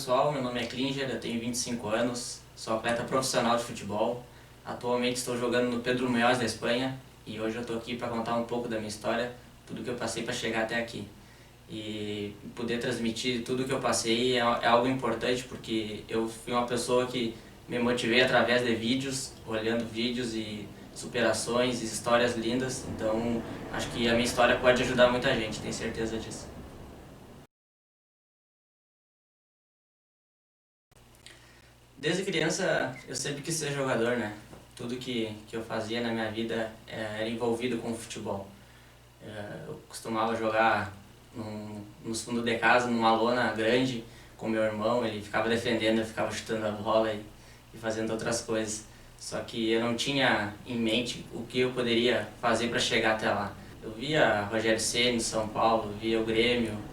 pessoal, meu nome é Klinger, eu tenho 25 anos, sou atleta profissional de futebol. Atualmente estou jogando no Pedro Munhoz da Espanha e hoje eu estou aqui para contar um pouco da minha história, tudo que eu passei para chegar até aqui. E poder transmitir tudo que eu passei é algo importante, porque eu fui uma pessoa que me motivei através de vídeos, olhando vídeos e superações e histórias lindas. Então acho que a minha história pode ajudar muita gente, tenho certeza disso. Desde criança eu sempre quis ser jogador, né? Tudo que eu fazia na minha vida era envolvido com futebol. Eu costumava jogar no fundo de casa, numa lona grande, com meu irmão. Ele ficava defendendo, eu ficava chutando a bola e fazendo outras coisas. Só que eu não tinha em mente o que eu poderia fazer para chegar até lá. Eu via Rogério Ceni no São Paulo, via o Grêmio,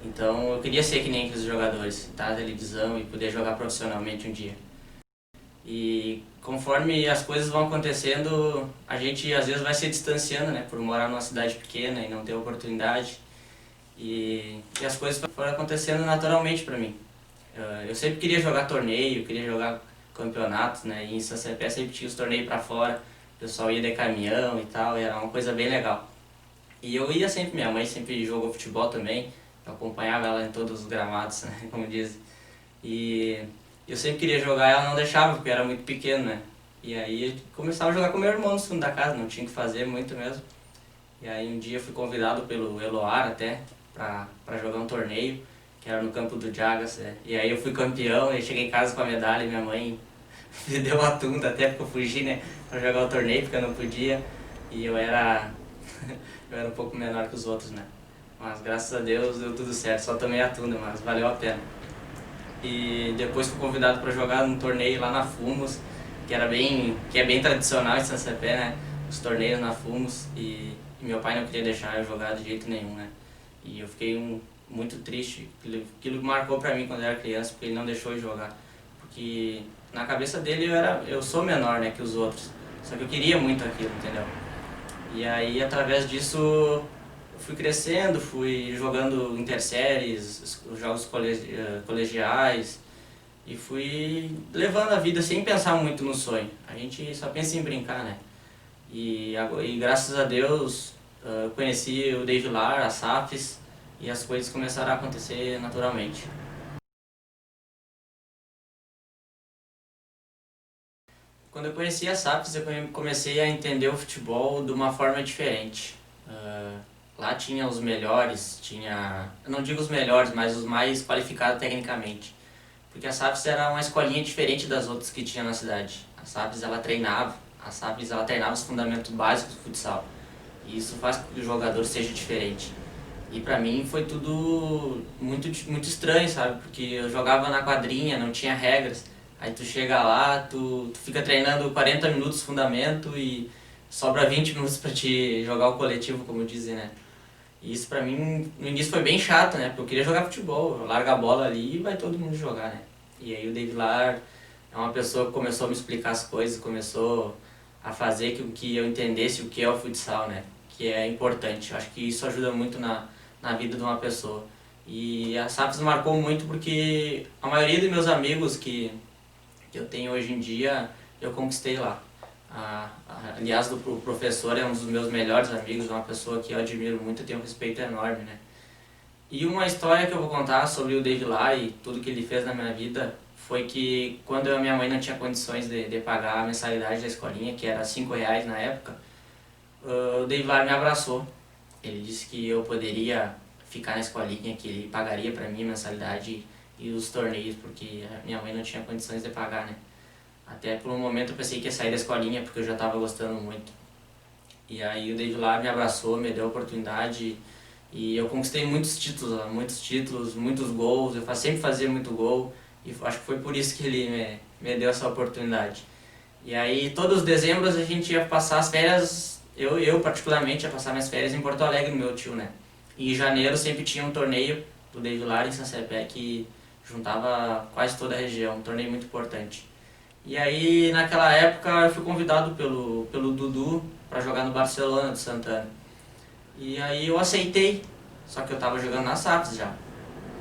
então eu queria ser que nem aqueles jogadores, estar na televisão e poder jogar profissionalmente um dia. E conforme as coisas vão acontecendo, a gente às vezes vai se distanciando, né, por morar numa cidade pequena e não ter oportunidade. E as coisas foram acontecendo naturalmente para mim. Eu sempre queria jogar torneio, queria jogar campeonatos, né, e em São Cepé sempre tinha os torneios para fora, o pessoal ia de caminhão e tal, e era uma coisa bem legal. E eu ia sempre, minha mãe sempre jogou futebol também, eu acompanhava ela em todos os gramados, né, como dizem. E eu sempre queria jogar, ela não deixava, porque eu era muito pequeno, né. E aí eu começava a jogar com meu irmão no fundo da casa, não tinha o que fazer muito mesmo. E aí um dia eu fui convidado pelo Eloar até, pra jogar um torneio, que era no campo do Jagas, né. E aí eu fui campeão, e cheguei em casa com a medalha e minha mãe me deu uma tunda até porque eu fugi, né, pra jogar o torneio, porque eu não podia. E eu era eu era um pouco menor que os outros, né. Mas graças a Deus deu tudo certo, só tomei a tunda, mas valeu a pena. E depois fui convidado para jogar num torneio lá na Fumos, que é bem tradicional em São Cepé, né, os torneios na Fumos, e meu pai não queria deixar eu jogar de jeito nenhum, né. E eu fiquei muito triste, aquilo marcou pra mim quando eu era criança, porque ele não deixou eu jogar. Porque na cabeça dele eu sou menor, né, que os outros, só que eu queria muito aquilo, entendeu? E aí através disso eu fui crescendo, fui jogando interséries, os jogos colegiais, e fui levando a vida sem pensar muito no sonho. A gente só pensa em brincar, né? E graças a Deus eu conheci o Dave Lar, a SAFs, e as coisas começaram a acontecer naturalmente. Quando eu conheci a SAFs, eu comecei a entender o futebol de uma forma diferente. Lá tinha os melhores, eu não digo os melhores, mas os mais qualificados tecnicamente. Porque a SAFs era uma escolinha diferente das outras que tinha na cidade. A SAFs ela treinava os fundamentos básicos do futsal. E isso faz com que o jogador seja diferente. E pra mim foi tudo muito estranho, sabe? Porque eu jogava na quadrinha, não tinha regras. Aí tu chega lá, tu fica treinando 40 minutos fundamento e sobra 20 minutos pra te jogar o coletivo, como dizem, né? E isso pra mim, no início foi bem chato, né? Porque eu queria jogar futebol, larga a bola ali e vai todo mundo jogar, né? E aí o David Lar é uma pessoa que começou a me explicar as coisas, começou a fazer com que eu entendesse o que é o futsal, né? Que é importante. Eu acho que isso ajuda muito na vida de uma pessoa. E a SAFs marcou muito porque a maioria dos meus amigos que eu tenho hoje em dia, eu conquistei lá. Aliás, o professor é um dos meus melhores amigos, uma pessoa que eu admiro muito e tenho um respeito enorme, né? E uma história que eu vou contar sobre o David lá e tudo que ele fez na minha vida foi que quando a minha mãe não tinha condições de pagar a mensalidade da escolinha, que era R$ 5 na época, o David lá me abraçou. Ele disse que eu poderia ficar na escolinha, que ele pagaria para mim a mensalidade e os torneios, porque a minha mãe não tinha condições de pagar, né? Até por um momento eu pensei que ia sair da escolinha, porque eu já estava gostando muito. E aí o David lá me abraçou, me deu a oportunidade e eu conquistei muitos títulos, muitos gols. Eu sempre fazia muito gol e acho que foi por isso que ele me deu essa oportunidade. E aí todos os dezembros a gente ia passar as férias, eu particularmente ia passar minhas férias em Porto Alegre, no meu tio, né? E em janeiro sempre tinha um torneio do David Lar em São Cepé que juntava quase toda a região, um torneio muito importante. E aí naquela época eu fui convidado pelo Dudu para jogar no Barcelona de Santana. E aí eu aceitei, só que eu estava jogando na SAFs já,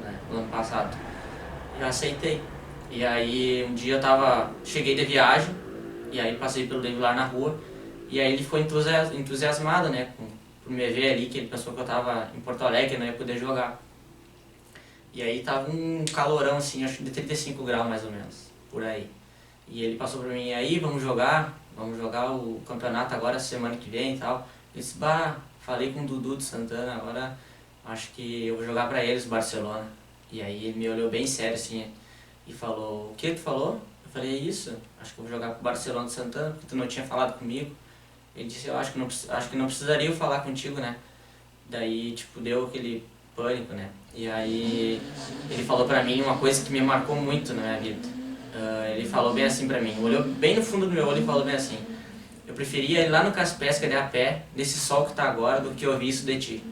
né, no ano passado. eu aceitei. E aí um dia cheguei de viagem, e aí passei pelo David lá na rua, e aí ele ficou entusiasmado, né, por me ver ali, que ele pensou que eu tava em Porto Alegre, não ia poder jogar. E aí tava um calorão assim, acho que de 35 graus mais ou menos, por aí. E ele passou pra mim, e aí, vamos jogar o campeonato agora semana que vem e tal. Eu disse, falei com o Dudu de Santana, agora acho que eu vou jogar pra eles o Barcelona. E aí ele me olhou bem sério assim e falou, o que tu falou? Eu falei, é isso, acho que eu vou jogar pro Barcelona de Santana, porque tu não tinha falado comigo. Ele disse, eu acho que não precisaria eu falar contigo, né? Daí, tipo, deu aquele pânico, né? E aí ele falou pra mim uma coisa que me marcou muito na minha vida. Ele falou bem assim pra mim, olhou bem no fundo do meu olho e falou bem assim, eu preferia ir lá no Caspesca de a pé, nesse sol que tá agora, do que ouvir isso de ti.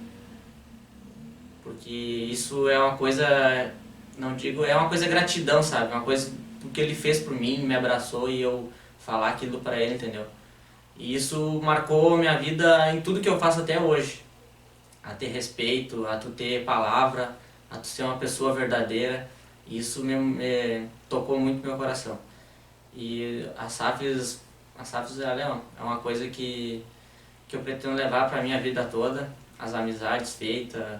Porque isso é uma coisa, não digo, é uma coisa gratidão, sabe? Uma coisa do que ele fez por mim, me abraçou e eu falar aquilo pra ele, entendeu? E isso marcou minha vida em tudo que eu faço até hoje. A ter respeito, a tu ter palavra, a tu ser uma pessoa verdadeira. Isso me tocou muito meu coração. E a SAFs ela é uma coisa que eu pretendo levar para a minha vida toda. As amizades feitas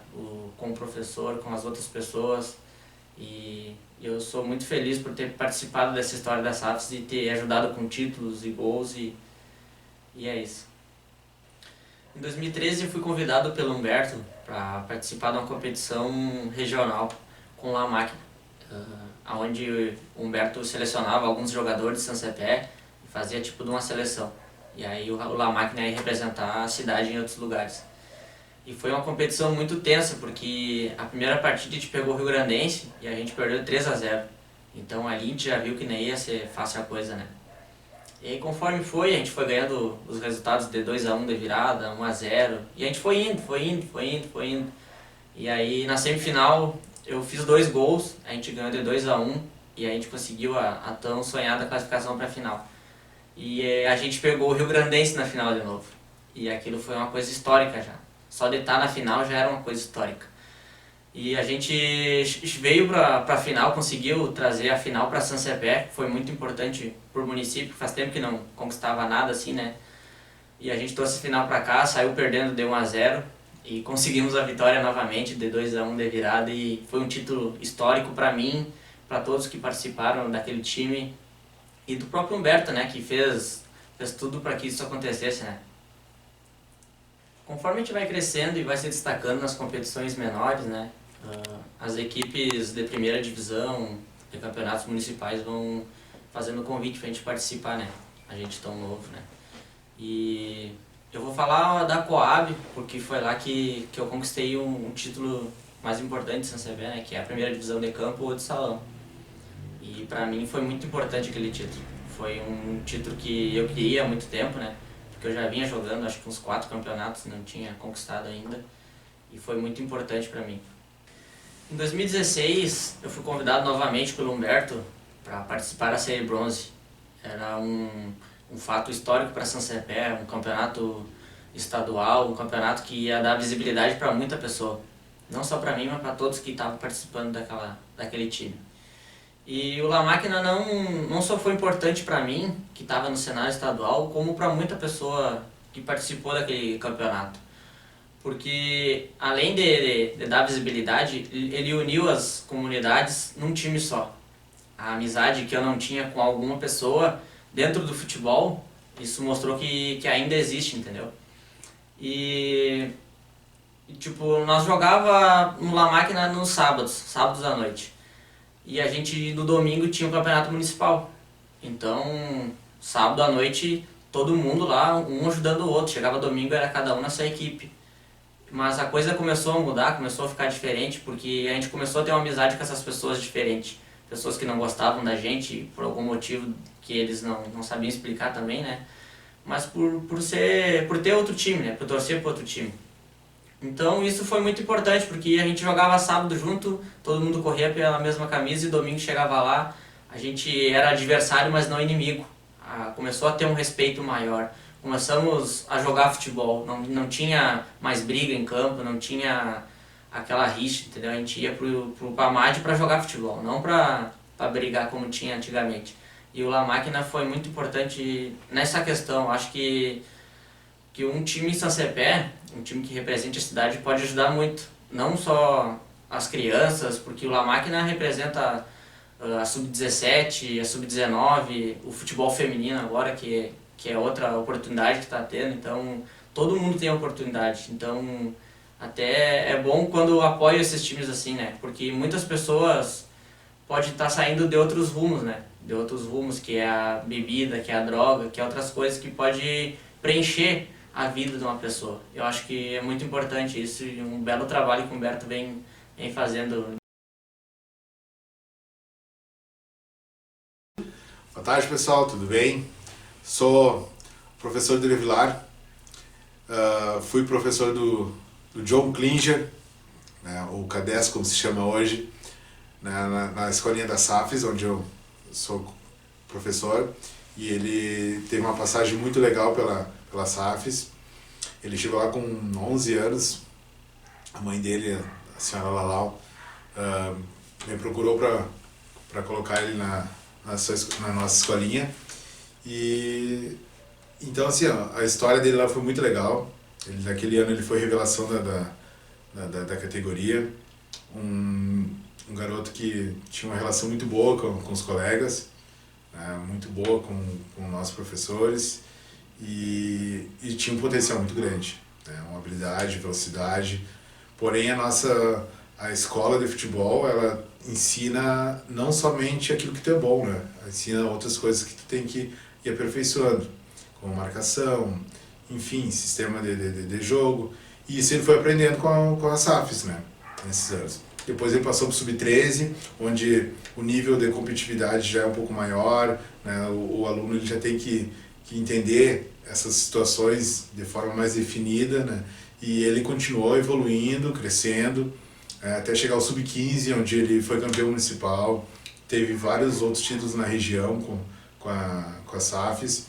com o professor, com as outras pessoas. E eu sou muito feliz por ter participado dessa história da SAFs e ter ajudado com títulos e gols. E é isso. Em 2013 eu fui convidado pelo Humberto para participar de uma competição regional com a máquina, onde o Humberto selecionava alguns jogadores de São Cepé e fazia tipo de uma seleção. E aí o La Máquina ia representar a cidade em outros lugares. E foi uma competição muito tensa, porque a primeira partida a gente pegou o Rio Grandense e a gente perdeu 3-0. Então ali a gente já viu que nem ia ser fácil a coisa, né? E aí conforme foi, a gente foi ganhando os resultados de 2-1 de virada, 1-0. E a gente foi indo. E aí na semifinal eu fiz 2 gols, a gente ganhou de 2-1 e a gente conseguiu a tão sonhada classificação para a final. E a gente pegou o Rio Grandense na final de novo. E aquilo foi uma coisa histórica já. Só de estar na final já era uma coisa histórica. E a gente veio para a final, conseguiu trazer a final para São Cepé, que foi muito importante para o município, faz tempo que não conquistava nada assim, né? E a gente trouxe a final para cá, saiu perdendo de 1-0 e conseguimos a vitória novamente de 2-1 de virada e foi um título histórico para mim, para todos que participaram daquele time e do próprio Humberto, né, que fez tudo para que isso acontecesse, né? Conforme a gente vai crescendo e vai se destacando nas competições menores, né, as equipes de primeira divisão, de campeonatos municipais vão fazendo convite pra gente participar, né? A gente tão novo, né? E eu vou falar da Coab, porque foi lá que eu conquistei um título mais importante de São Cepé, né? Que é a primeira divisão de campo ou de salão. E pra mim foi muito importante aquele título. Foi um título que eu queria há muito tempo, né? Porque eu já vinha jogando, acho que uns 4 campeonatos, não tinha conquistado ainda. E foi muito importante pra mim. Em 2016, eu fui convidado novamente pelo Humberto para participar da Série Bronze. Era um fato histórico para São Cepé, um campeonato estadual, um campeonato que ia dar visibilidade para muita pessoa. Não só para mim, mas para todos que estavam participando daquele time. E o La Máquina não só foi importante para mim, que estava no cenário estadual, como para muita pessoa que participou daquele campeonato. Porque além de dar visibilidade, ele uniu as comunidades num time só. A amizade que eu não tinha com alguma pessoa dentro do futebol, isso mostrou que ainda existe, entendeu? E tipo, nós jogava no La Máquina nos sábados à noite. E a gente no domingo tinha um campeonato municipal. Então, sábado à noite, todo mundo lá, um ajudando o outro. Chegava domingo, era cada um na sua equipe. Mas a coisa começou a mudar, começou a ficar diferente, porque a gente começou a ter uma amizade com essas pessoas diferentes. Pessoas que não gostavam da gente, por algum motivo que eles não sabiam explicar também, né? Mas por ter outro time, né? Por torcer para outro time. Então isso foi muito importante, porque a gente jogava sábado junto, todo mundo corria pela mesma camisa e domingo chegava lá, a gente era adversário, mas não inimigo. Começou a ter um respeito maior. Começamos a jogar futebol, não tinha mais briga em campo, não tinha aquela rixa, entendeu? A gente ia pro PAMAD para jogar futebol, não para brigar como tinha antigamente. E o La Máquina foi muito importante nessa questão. Acho que um time em Saint-Cépé, um time que represente a cidade, pode ajudar muito. Não só as crianças, porque o La Máquina representa a Sub-17, a Sub-19, o futebol feminino agora, que é outra oportunidade que está tendo. Então, todo mundo tem oportunidade. Então, até é bom quando apoio esses times assim, né? Porque muitas pessoas podem estar saindo de outros rumos, né? De outros rumos, que é a bebida, que é a droga, que é outras coisas que pode preencher a vida de uma pessoa. Eu acho que é muito importante isso e um belo trabalho que o Humberto vem fazendo. Boa tarde, pessoal, tudo bem? Sou professor de Vilar, fui professor do John Klinger, né, o CADES, como se chama hoje, né, na escolinha da SAFES, onde eu sou professor, e ele teve uma passagem muito legal pela SAFES. Ele chegou lá com 11 anos, a mãe dele, a senhora Lalau, me procurou para colocar ele na nossa escolinha. E então, assim, ó, a história dele lá foi muito legal. Naquele ano ele foi revelação da categoria, um garoto que tinha uma relação muito boa com os colegas, muito boa com nossos professores, e tinha um potencial muito grande, né? Uma habilidade, velocidade. Porém, a escola de futebol, ela ensina não somente aquilo que tu é bom, né? Ela ensina outras coisas que tu tem que ir aperfeiçoando, como marcação, enfim, sistema de jogo. E isso ele foi aprendendo com a SAFES, né? Nesses anos. Depois ele passou para o Sub-13, onde o nível de competitividade já é um pouco maior, né? O aluno ele já tem que entender essas situações de forma mais definida, né? E ele continuou evoluindo, crescendo, até chegar ao Sub-15, onde ele foi campeão municipal, teve vários outros títulos na região com a SAFES,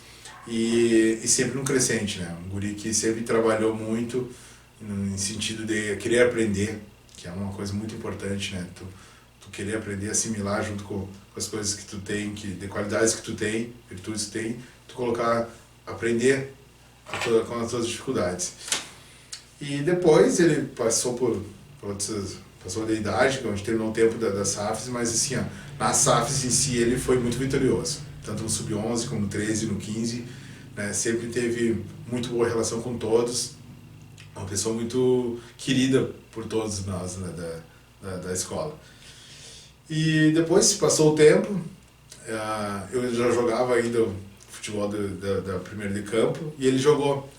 e sempre no crescente, né? Um guri que sempre trabalhou muito no sentido de querer aprender, que é uma coisa muito importante, né? Tu querer aprender, assimilar junto com as coisas que tu tem, de qualidades que tu tem, virtudes que tu tem, tu colocar, aprender com as tuas dificuldades. E depois ele passou passou da idade, onde terminou o tempo da SAFES, mas assim, ó, na SAFES em si ele foi muito vitorioso, tanto no Sub-11 como no 13, no 15, né? Sempre teve muito boa relação com todos, uma pessoa muito querida por todos nós, né, da escola. E depois passou o tempo, eu já jogava ainda o futebol da primeira de campo, e ele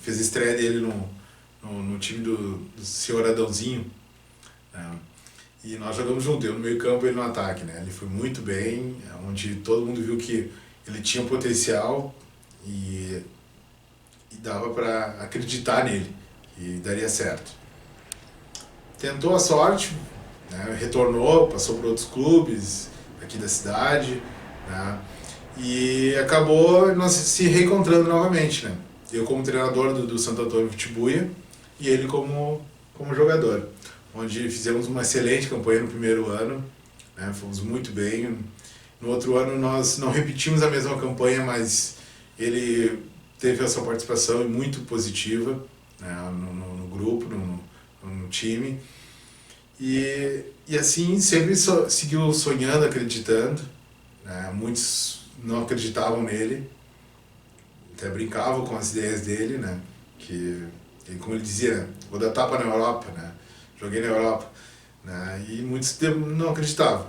fez a estreia dele no time do senhor Adãozinho, né? E nós jogamos junto, eu no meio campo e ele no ataque, né? Ele foi muito bem, onde todo mundo viu que ele tinha um potencial e dava para acreditar nele, e daria certo. Tentou a sorte, né? Retornou, passou por outros clubes aqui da cidade, né? E acabou nós se reencontrando novamente, né? Eu como treinador do Santo Antônio Vitibuia e ele como jogador, onde fizemos uma excelente campanha no primeiro ano, né? Fomos muito bem. No outro ano nós não repetimos a mesma campanha, mas ele teve a sua participação muito positiva, né? no grupo, no time. E assim sempre seguiu sonhando, acreditando, né? Muitos não acreditavam nele, até brincavam com as ideias dele, né? Que, como ele dizia, vou dar tapa na Europa, né? Joguei na Europa, né? E muitos não acreditavam.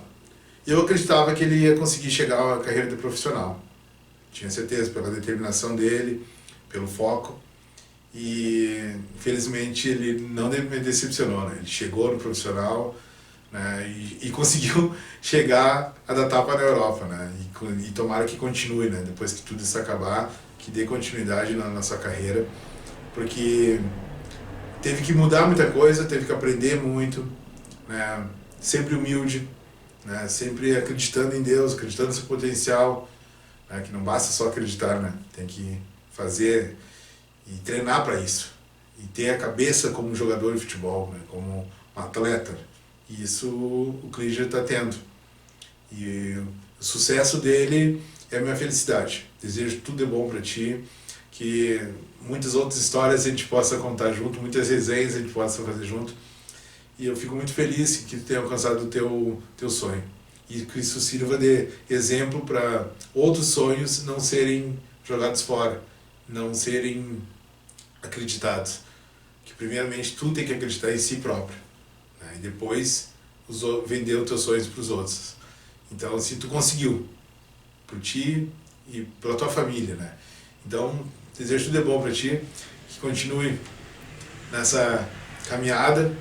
Eu acreditava que ele ia conseguir chegar à carreira de profissional. Tinha certeza, pela determinação dele, pelo foco. E infelizmente ele não me decepcionou, né? Ele chegou no profissional, né? E conseguiu chegar a dar tapa na Europa, né? E tomara que continue, né? Depois que tudo isso acabar, que dê continuidade na sua carreira, porque teve que mudar muita coisa, teve que aprender muito, né? Sempre humilde, né? Sempre acreditando em Deus, acreditando no seu potencial, né? Que não basta só acreditar, né? Tem que fazer e treinar para isso, e ter a cabeça como jogador de futebol, né? Como um atleta. E isso o Klinger está tendo. E o sucesso dele é a minha felicidade. Desejo tudo de bom para ti, que muitas outras histórias a gente possa contar junto, muitas resenhas a gente possa fazer junto. E eu fico muito feliz que tu tenha alcançado o teu sonho. E que isso sirva de exemplo para outros sonhos não serem jogados fora, não serem acreditados. Que primeiramente tu tem que acreditar em si próprio, né? E depois vender os teus sonhos para os outros. Então, assim, tu conseguiu, por ti e pela tua família, né? Então, desejo tudo de bom para ti, que continue nessa caminhada,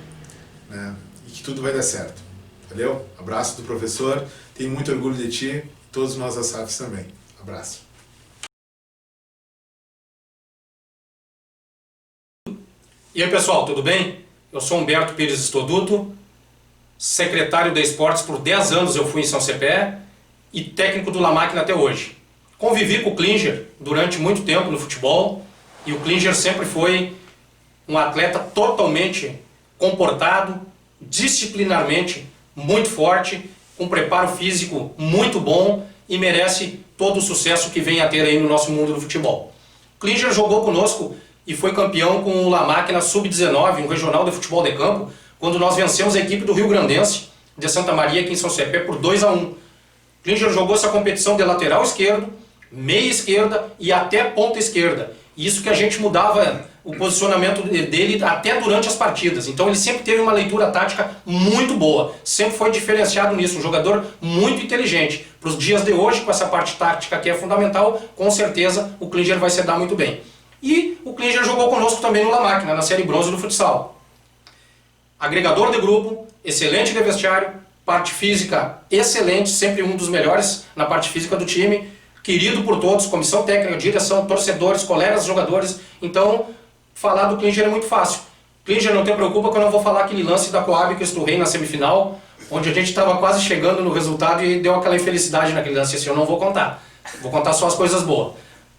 né? E que tudo vai dar certo. Valeu? Abraço do professor, tenho muito orgulho de ti, e todos nós da SAFs também. Abraço. E aí, pessoal, tudo bem? Eu sou Humberto Pires Estoduto, secretário de Esportes por 10 anos eu fui em São Cepé e técnico do La Máquina até hoje. Convivi com o Klinger durante muito tempo no futebol e o Klinger sempre foi um atleta totalmente comportado, disciplinarmente muito forte, com preparo físico muito bom e merece todo o sucesso que vem a ter aí no nosso mundo do futebol. O Klinger jogou conosco e foi campeão com o La Máquina Sub-19, um regional de futebol de campo, quando nós vencemos a equipe do Rio Grandense de Santa Maria aqui em São Cepé por 2-1. Klinger jogou essa competição de lateral esquerdo, meia esquerda e até ponta esquerda. Isso que a gente mudava o posicionamento dele até durante as partidas. Então ele sempre teve uma leitura tática muito boa, sempre foi diferenciado nisso, um jogador muito inteligente. Para os dias de hoje, com essa parte tática que é fundamental, com certeza o Klinger vai se dar muito bem. E o Klinger jogou conosco também no La Máquina, na série bronze do futsal. Agregador de grupo, excelente de vestiário, parte física excelente, sempre um dos melhores na parte física do time, querido por todos, comissão técnica, direção, torcedores, colegas, jogadores. Então, falar do Klinger é muito fácil. Klinger, não te preocupa que eu não vou falar aquele lance da Coab que eu esturrei na semifinal, onde a gente estava quase chegando no resultado e deu aquela infelicidade naquele lance. Assim, eu não vou contar. Vou contar só as coisas boas.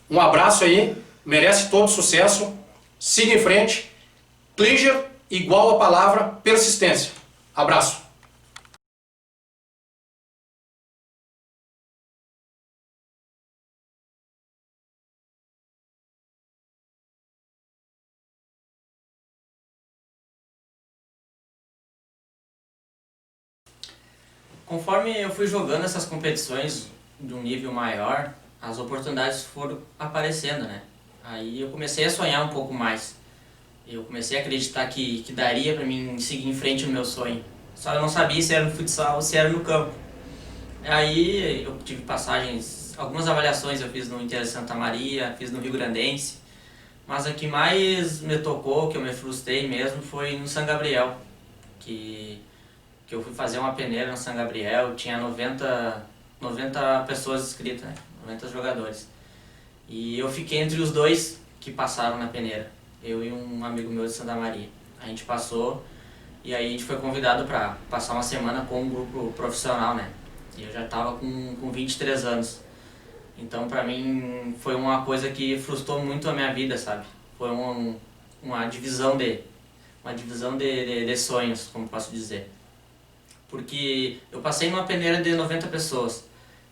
Um abraço aí, merece todo sucesso, siga em frente. Klinger, igual a palavra persistência. Abraço. Conforme eu fui jogando essas competições de um nível maior, as oportunidades foram aparecendo, né? Aí eu comecei a sonhar um pouco mais. Eu comecei a acreditar que daria pra mim seguir em frente no meu sonho. Só eu não sabia se era no futsal ou se era no campo. Aí eu tive passagens, algumas avaliações eu fiz no Inter de Santa Maria, fiz no Rio Grandense. Mas a que mais me tocou, que eu me frustrei mesmo, foi no São Gabriel. Que eu fui fazer uma peneira no São Gabriel, tinha 90 pessoas inscritas, né? 90 jogadores. E eu fiquei entre os dois que passaram na peneira, eu e um amigo meu de Santa Maria. A gente passou e aí a gente foi convidado para passar uma semana com um grupo profissional, né? E eu já estava com 23 anos. Então pra mim foi uma coisa que frustrou muito a minha vida, sabe? Foi uma divisão de sonhos, como posso dizer. Porque eu passei numa peneira de 90 pessoas.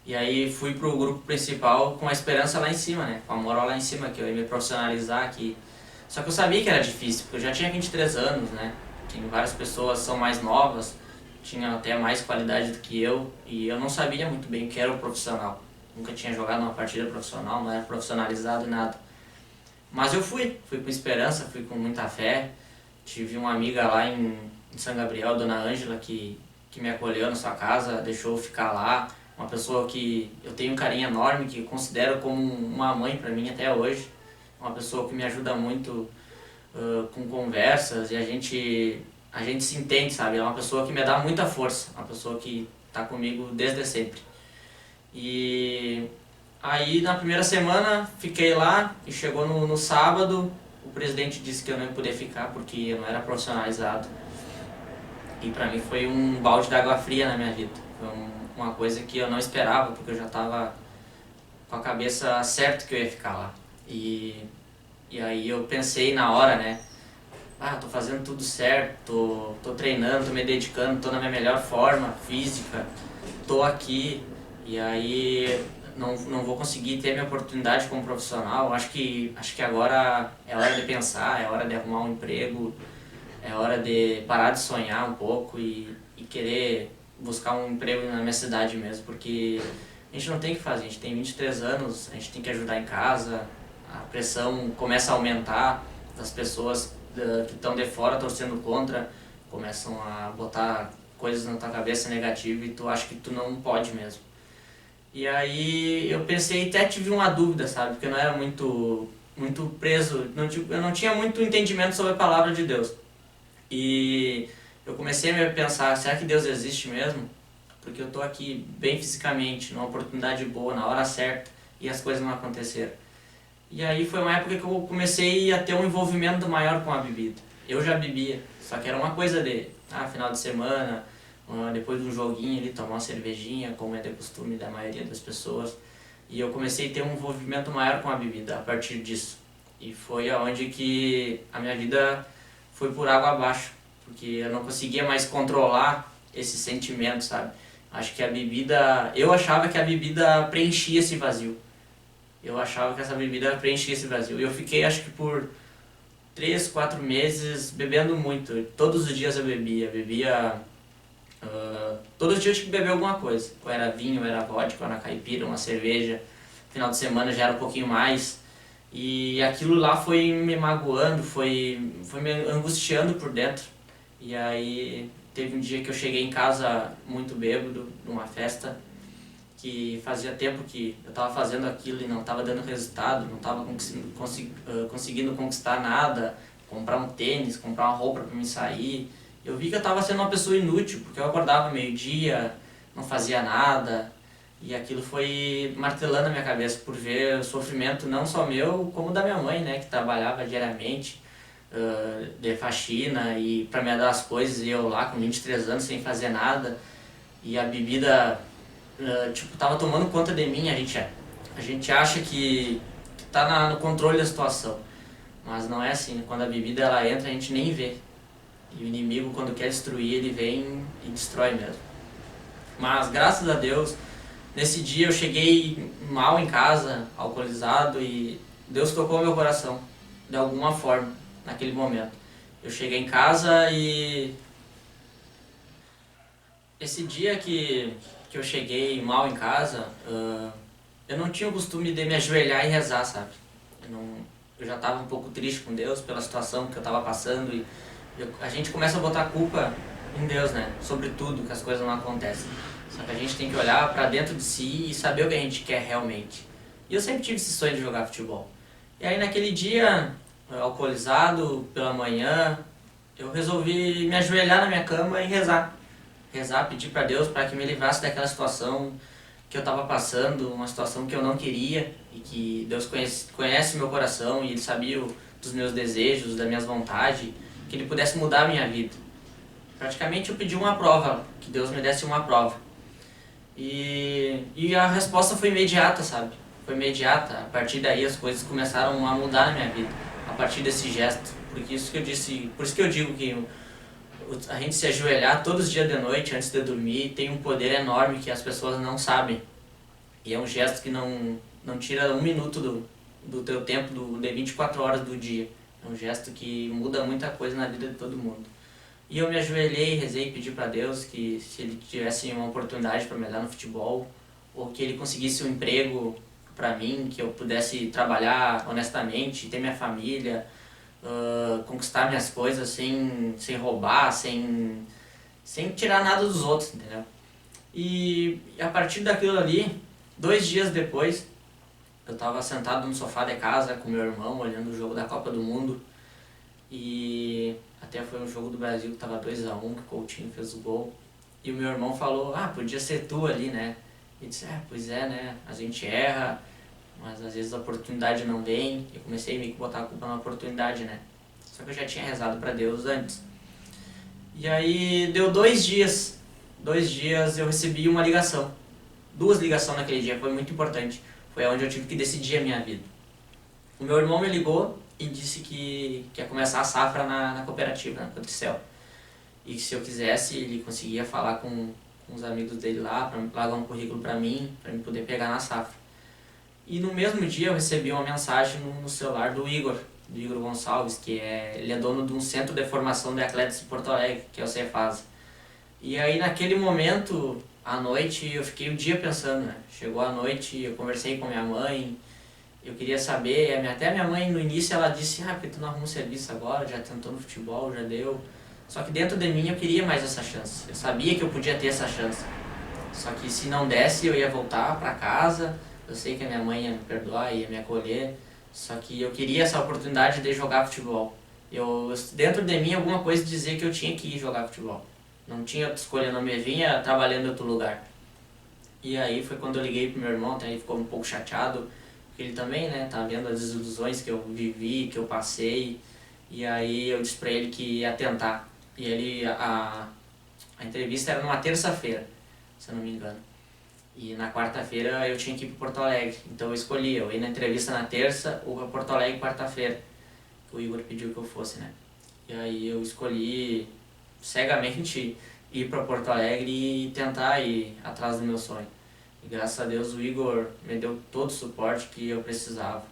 E aí fui pro grupo principal com a esperança lá em cima, né? Com a moral lá em cima, que eu ia me profissionalizar aqui. Só que eu sabia que era difícil, porque eu já tinha 23 anos, né? Tinha várias pessoas que são mais novas, tinham até mais qualidade do que eu. E eu não sabia muito bem o que era o profissional. Nunca tinha jogado uma partida profissional, não era profissionalizado e nada. Mas eu fui com esperança, fui com muita fé. Tive uma amiga lá em São Gabriel, Dona Ângela, que me acolheu na sua casa, deixou eu ficar lá. Uma pessoa que eu tenho um carinho enorme, que eu considero como uma mãe para mim até hoje. Uma pessoa que me ajuda muito com conversas e a gente se entende, sabe? É uma pessoa que me dá muita força, uma pessoa que está comigo desde sempre. E aí na primeira semana fiquei lá e chegou no sábado, o presidente disse que eu não ia poder ficar porque eu não era profissionalizado. E pra mim foi um balde de água fria na minha vida. Foi uma coisa que eu não esperava, porque eu já estava com a cabeça certa que eu ia ficar lá. E aí eu pensei na hora, né? tô fazendo tudo certo, tô treinando, tô me dedicando, tô na minha melhor forma física, tô aqui, e aí não vou conseguir ter minha oportunidade como profissional. Acho que agora é hora de pensar, é hora de arrumar um emprego, é hora de parar de sonhar um pouco e querer buscar um emprego na minha cidade mesmo, porque a gente não tem o que fazer, a gente tem 23 anos, a gente tem que ajudar em casa, a pressão começa a aumentar, as pessoas que estão de fora torcendo contra começam a botar coisas na tua cabeça negativas e tu acha que tu não pode mesmo. E aí eu pensei, até tive uma dúvida, sabe, porque eu não era muito preso, eu não tinha muito entendimento sobre a palavra de Deus. E eu comecei a pensar, será que Deus existe mesmo? Porque eu tô aqui bem fisicamente, numa oportunidade boa, na hora certa, e as coisas não aconteceram. E aí foi uma época que eu comecei a ter um envolvimento maior com a bebida. Eu já bebia, só que era uma coisa de, final de semana, depois de um joguinho ali, tomar uma cervejinha, como é de costume da maioria das pessoas. E eu comecei a ter um envolvimento maior com a bebida a partir disso. E foi aonde que a minha vida foi por água abaixo, porque eu não conseguia mais controlar esse sentimento, sabe? Acho que eu achava que a bebida preenchia esse vazio. Eu achava que essa bebida preenchia esse vazio. E eu fiquei, acho que por 3, 4 meses bebendo muito. Todos os dias eu bebia. Todos os dias eu tinha que beber alguma coisa. Ou era vinho, ou era vodka, ou era caipira, uma cerveja. Final de semana já era um pouquinho mais. E aquilo lá foi me magoando, foi me angustiando por dentro. E aí teve um dia que eu cheguei em casa muito bêbado, numa festa, que fazia tempo que eu estava fazendo aquilo e não estava dando resultado, não estava conseguindo conquistar nada, comprar um tênis, comprar uma roupa para me sair. Eu vi que eu estava sendo uma pessoa inútil, porque eu acordava meio-dia, não fazia nada, e aquilo foi martelando a minha cabeça por ver o sofrimento não só meu, como da minha mãe, né, que trabalhava diariamente, de faxina e para me dar as coisas, e eu lá com 23 anos sem fazer nada, e a bebida tava tomando conta de mim. A gente acha que tá no controle da situação, mas não é assim. Quando a bebida ela entra, a gente nem vê, e o inimigo, quando quer destruir, ele vem e destrói mesmo. Mas graças a Deus, nesse dia eu cheguei mal em casa, alcoolizado, e Deus tocou meu coração de alguma forma naquele momento. Eu cheguei em casa e esse dia que eu cheguei mal em casa, eu não tinha o costume de me ajoelhar e rezar, sabe? Eu já estava um pouco triste com Deus pela situação que eu estava passando, e a gente começa a botar a culpa em Deus, né? Sobre tudo, que as coisas não acontecem. Só que a gente tem que olhar para dentro de si e saber o que a gente quer realmente. E eu sempre tive esse sonho de jogar futebol. E aí naquele dia, alcoolizado, pela manhã, eu resolvi me ajoelhar na minha cama e rezar. Pedir para Deus para que me livrasse daquela situação que eu estava passando, uma situação que eu não queria, e que Deus conhece o meu coração, e Ele sabia dos meus desejos, das minhas vontades, que Ele pudesse mudar a minha vida. Praticamente eu pedi uma prova, que Deus me desse uma prova. E a resposta foi imediata, sabe? Foi imediata. A partir daí as coisas começaram a mudar na minha vida, a partir desse gesto. Por isso que eu digo que a gente se ajoelhar todos os dias de noite antes de dormir tem um poder enorme que as pessoas não sabem. E é um gesto que não tira um minuto do teu tempo, de 24 horas do dia. É um gesto que muda muita coisa na vida de todo mundo. E eu me ajoelhei, rezei e pedi para Deus que se Ele tivesse uma oportunidade para me dar no futebol, ou que Ele conseguisse um emprego para mim, que eu pudesse trabalhar honestamente, ter minha família, conquistar minhas coisas sem roubar, sem tirar nada dos outros, entendeu? E a partir daquilo ali, 2 dias depois, eu estava sentado no sofá de casa com meu irmão, olhando o jogo da Copa do Mundo, e até foi um jogo do Brasil que estava 2-1, que o Coutinho fez o gol, e o meu irmão falou, podia ser tu ali, né? E disse, pois é, né? A gente erra, mas às vezes a oportunidade não vem. Eu comecei a meio que botar a culpa na oportunidade, né? Só que eu já tinha rezado para Deus antes. E aí deu 2 dias. 2 dias eu recebi uma ligação. 2 ligações naquele dia, foi muito importante. Foi onde eu tive que decidir a minha vida. O meu irmão me ligou e disse que ia começar a safra na cooperativa, na Cotricel. E que se eu quisesse, ele conseguia falar com os amigos dele lá, para pagar um currículo para mim poder pegar na safra. E no mesmo dia eu recebi uma mensagem no celular do Igor Gonçalves, ele é dono de um centro de formação de atletas de Porto Alegre, que é o Cefasa. E aí naquele momento, à noite, eu fiquei o dia pensando, né? Chegou a noite, eu conversei com minha mãe, eu queria saber, até minha mãe no início ela disse, porque tu não arruma um serviço agora, já tentou no futebol, já deu. Só que dentro de mim eu queria mais essa chance, eu sabia que eu podia ter essa chance. Só que se não desse eu ia voltar para casa, eu sei que a minha mãe ia me perdoar, ia me acolher, só que eu queria essa oportunidade de jogar futebol. Dentro de mim alguma coisa dizia que eu tinha que ir jogar futebol. Não tinha outra escolha, não me vinha trabalhando em outro lugar. E aí foi quando eu liguei pro meu irmão, até ele ficou um pouco chateado, porque ele também, né, tá vendo as desilusões que eu vivi, que eu passei. E aí eu disse pra ele que ia tentar. E a entrevista era numa terça-feira, se eu não me engano. E na quarta-feira eu tinha que ir para Porto Alegre. Então eu escolhi, eu ia na entrevista na terça ou para Porto Alegre quarta-feira. O Igor pediu que eu fosse, né? E aí eu escolhi cegamente ir para Porto Alegre e tentar ir atrás do meu sonho. E graças a Deus o Igor me deu todo o suporte que eu precisava.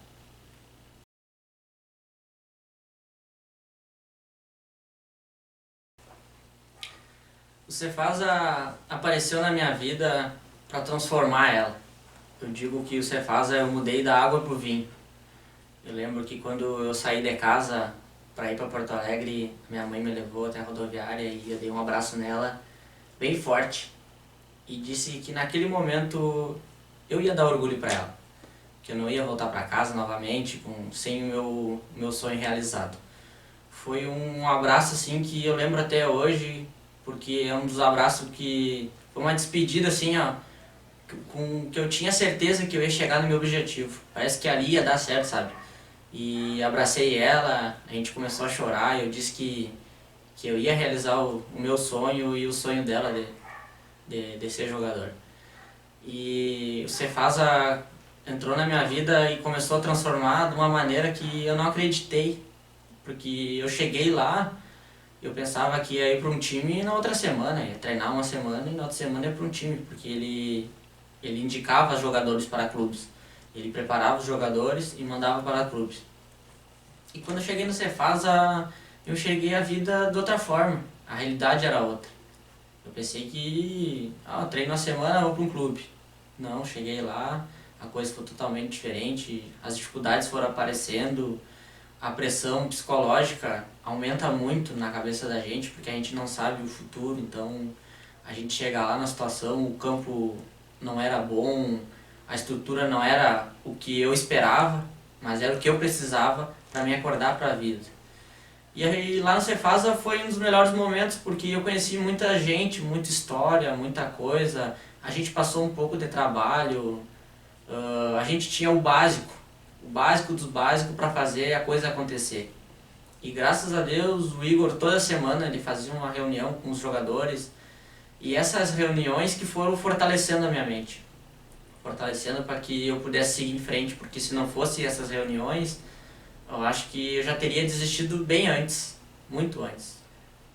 O Cefasa apareceu na minha vida para transformar ela. Eu digo que o Cefasa eu mudei da água pro vinho. Eu lembro que quando eu saí de casa para ir para Porto Alegre, minha mãe me levou até a rodoviária e eu dei um abraço nela bem forte e disse que naquele momento eu ia dar orgulho para ela, que eu não ia voltar para casa novamente sem o meu sonho realizado. Foi um abraço assim que eu lembro até hoje, porque é um dos abraços que foi uma despedida assim, que eu tinha certeza que eu ia chegar no meu objetivo. Parece que ali ia dar certo, sabe? E abracei ela, a gente começou a chorar, eu disse que eu ia realizar o meu sonho e o sonho dela de ser jogador. E o Cefasa entrou na minha vida e começou a transformar de uma maneira que eu não acreditei, porque eu cheguei lá, eu pensava que ia ir para um time na outra semana, ia treinar uma semana e na outra semana ia para um time, porque ele indicava jogadores para clubes. Ele preparava os jogadores e mandava para clubes. E quando eu cheguei no Cefasa, eu cheguei a vida de outra forma. A realidade era outra. Eu pensei que eu treino uma semana, vou para um clube. Não, cheguei lá, a coisa foi totalmente diferente. As dificuldades foram aparecendo, a pressão psicológica aumenta muito na cabeça da gente, porque a gente não sabe o futuro. Então a gente chega lá na situação, o campo não era bom, a estrutura não era o que eu esperava, mas era o que eu precisava para me acordar para a vida. E aí lá no Cefasa foi um dos melhores momentos, porque eu conheci muita gente, muita história, muita coisa. A gente passou um pouco de trabalho, a gente tinha o básico dos básicos para fazer a coisa acontecer. E graças a Deus o Igor toda semana ele fazia uma reunião com os jogadores, e essas reuniões que foram fortalecendo a minha mente. Fortalecendo para que eu pudesse seguir em frente, porque se não fosse essas reuniões, eu acho que eu já teria desistido bem antes, muito antes.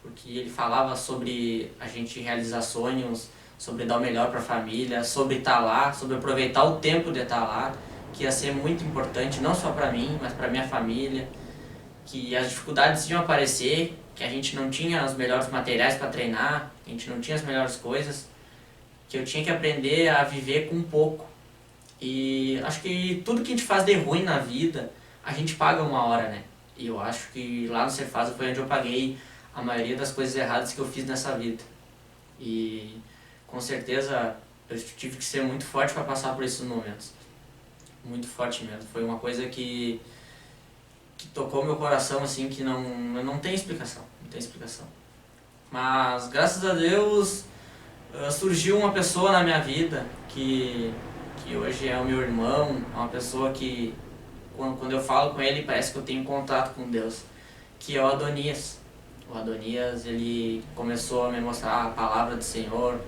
Porque ele falava sobre a gente realizar sonhos, sobre dar o melhor para a família, sobre estar lá, sobre aproveitar o tempo de estar lá, que ia ser muito importante, não só para mim, mas para minha família, que as dificuldades iam aparecer, que a gente não tinha os melhores materiais para treinar, a gente não tinha as melhores coisas, que eu tinha que aprender a viver com pouco. E acho que tudo que a gente faz de ruim na vida, a gente paga uma hora, né? E eu acho que lá no Cefasa foi onde eu paguei a maioria das coisas erradas que eu fiz nessa vida. E com certeza eu tive que ser muito forte para passar por esses momentos. Muito forte mesmo. Foi uma coisa que tocou meu coração, assim, que não tem explicação. Não tem explicação. Mas graças a Deus surgiu uma pessoa na minha vida que hoje é o meu irmão, é uma pessoa que quando eu falo com ele parece que eu tenho contato com Deus, que é o Adonias. O Adonias, ele começou a me mostrar a palavra do Senhor,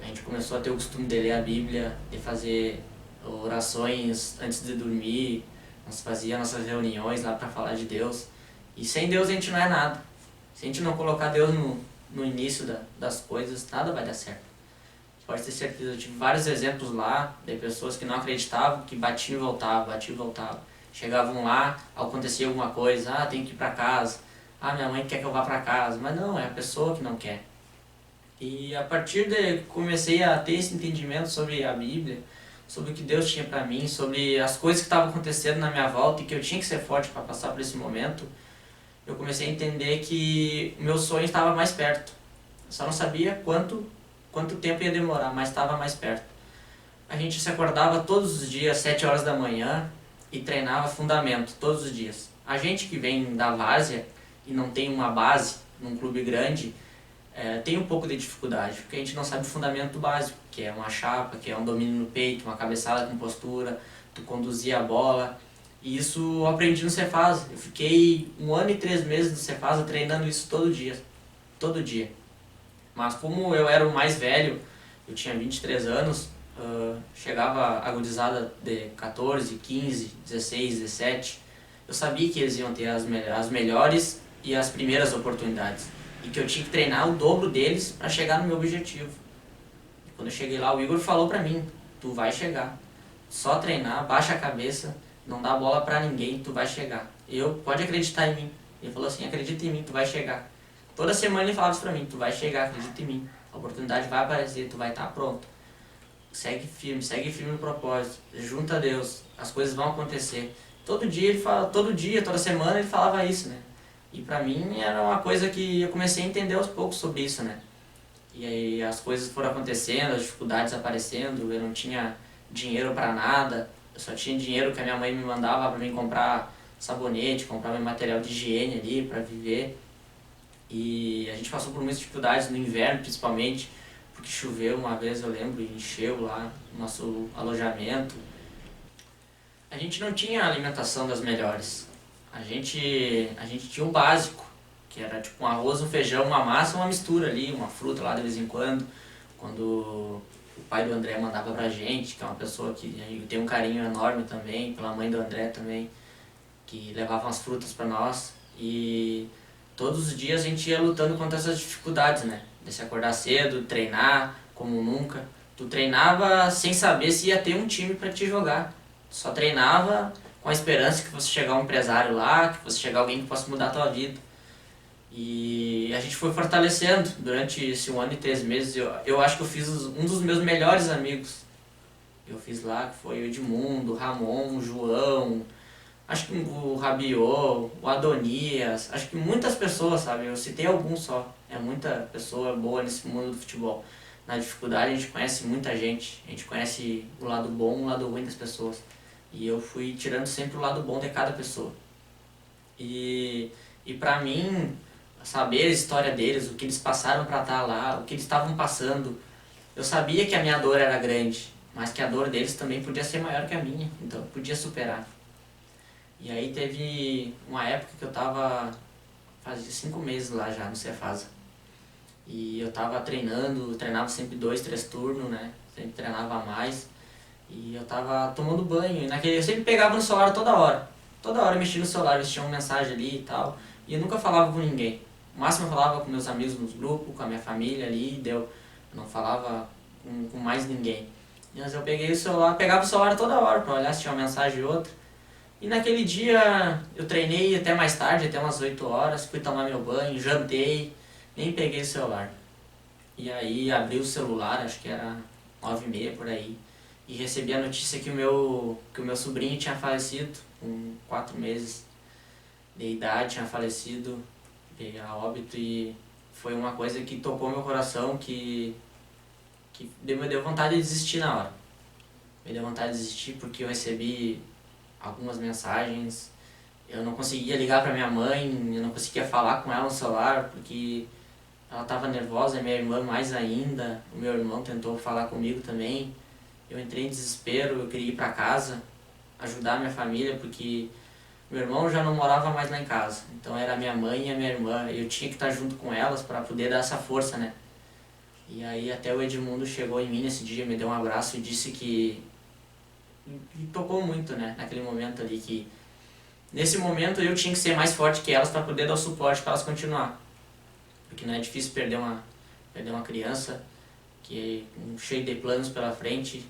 a gente começou a ter o costume de ler a Bíblia, de fazer orações antes de dormir, Nós fazíamos nossas reuniões lá para falar de Deus. E sem Deus a gente não é nada. Se a gente não colocar Deus no início das coisas, nada vai dar certo. Pode ter certeza, eu tive vários exemplos lá de pessoas que não acreditavam, que batiam e voltavam, batiam e voltavam. Chegavam lá, acontecia alguma coisa, tem que ir para casa, minha mãe quer que eu vá para casa, mas não, é a pessoa que não quer. E a partir de comecei a ter esse entendimento sobre a Bíblia, sobre o que Deus tinha para mim, sobre as coisas que estavam acontecendo na minha volta e que eu tinha que ser forte para passar por esse momento, eu comecei a entender que o meu sonho estava mais perto. Eu só não sabia quanto tempo ia demorar, mas estava mais perto. A gente se acordava todos os dias, 7 horas da manhã, e treinava fundamento, todos os dias. A gente que vem da várzea e não tem uma base num clube grande, tem um pouco de dificuldade, porque a gente não sabe o fundamento básico, que é uma chapa, que é um domínio no peito, uma cabeçada com postura, tu conduzir a bola. E isso eu aprendi no Cefasa. Eu fiquei 1 ano e 3 meses no Cefasa treinando isso todo dia. Todo dia. Mas como eu era o mais velho, eu tinha 23 anos, chegava a gurizada de 14, 15, 16, 17, eu sabia que eles iam ter as melhores e as primeiras oportunidades. E que eu tinha que treinar o dobro deles para chegar no meu objetivo. E quando eu cheguei lá, o Igor falou pra mim, tu vai chegar. Só treinar, baixa a cabeça, não dá bola pra ninguém, tu vai chegar. Pode acreditar em mim. Ele falou assim, acredita em mim, tu vai chegar. Toda semana ele falava isso pra mim, tu vai chegar, acredita em mim. A oportunidade vai aparecer, tu vai estar pronto. Segue firme no propósito. Junta a Deus, as coisas vão acontecer. Todo dia, toda semana ele falava isso, né? E pra mim era uma coisa que eu comecei a entender aos poucos sobre isso, né? E aí as coisas foram acontecendo, as dificuldades aparecendo, eu não tinha dinheiro pra nada. Eu só tinha dinheiro que a minha mãe me mandava pra mim comprar sabonete, comprar meu material de higiene ali pra viver. E a gente passou por muitas dificuldades no inverno, principalmente, porque choveu uma vez, eu lembro, e encheu lá o nosso alojamento. A gente não tinha alimentação das melhores. A gente tinha o básico, que era tipo um arroz, um feijão, uma massa, uma mistura ali, uma fruta lá de vez em quando. Quando o pai do André mandava pra gente, que é uma pessoa que tem um carinho enorme também, pela mãe do André também, que levava umas frutas pra nós. E todos os dias a gente ia lutando contra essas dificuldades, né? De se acordar cedo, treinar como nunca. Tu treinava sem saber se ia ter um time pra te jogar. Tu só treinava com a esperança que fosse chegar um empresário lá, que fosse chegar alguém que possa mudar a tua vida. E a gente foi fortalecendo durante esse 1 ano e 3 meses. Eu acho que eu fiz um dos meus melhores amigos. Eu fiz lá, que foi o Edmundo, o Ramon, o João, acho que o Rabiot, o Adonias, acho que muitas pessoas, sabe? Eu citei alguns só. É muita pessoa boa nesse mundo do futebol. Na dificuldade a gente conhece muita gente. A gente conhece o lado bom e o lado ruim das pessoas. E eu fui tirando sempre o lado bom de cada pessoa. E pra mim, saber a história deles, o que eles passaram pra estar lá, o que eles estavam passando, eu sabia que a minha dor era grande, mas que a dor deles também podia ser maior que a minha, então eu podia superar. E aí teve uma época que eu fazia 5 meses lá já no Cefasa. E eu tava treinava sempre 2, 3 turnos, né? Sempre treinava mais. E eu tava tomando banho. Eu sempre pegava no celular toda hora. Toda hora eu mexia no celular, eles tinham uma mensagem ali e tal. E eu nunca falava com ninguém. No máximo eu falava com meus amigos nos grupos, com a minha família ali, deu. Eu não falava com mais ninguém. Mas eu pegava o celular toda hora pra olhar se tinha uma mensagem ou outra. E naquele dia eu treinei até mais tarde, até umas 8 horas, fui tomar meu banho, jantei, nem peguei o celular. E aí abri o celular, acho que era 9h30 por aí, e recebi a notícia que o meu sobrinho tinha falecido, com 4 meses de idade, tinha falecido, veio a óbito, e foi uma coisa que tocou meu coração, que me deu vontade de desistir na hora. Me deu vontade de desistir porque eu recebi algumas mensagens, eu não conseguia ligar pra minha mãe, eu não conseguia falar com ela no celular, porque ela estava nervosa, minha irmã mais ainda, o meu irmão tentou falar comigo também. Eu entrei em desespero, eu queria ir pra casa, ajudar a minha família, porque meu irmão já não morava mais lá em casa, então era a minha mãe e a minha irmã, eu tinha que estar junto com elas para poder dar essa força, né? E aí até o Edmundo chegou em mim nesse dia, me deu um abraço e disse que... Me tocou muito, né, naquele momento ali, que nesse momento eu tinha que ser mais forte que elas para poder dar o suporte para elas continuar. Porque não é difícil perder uma criança que cheio de planos pela frente,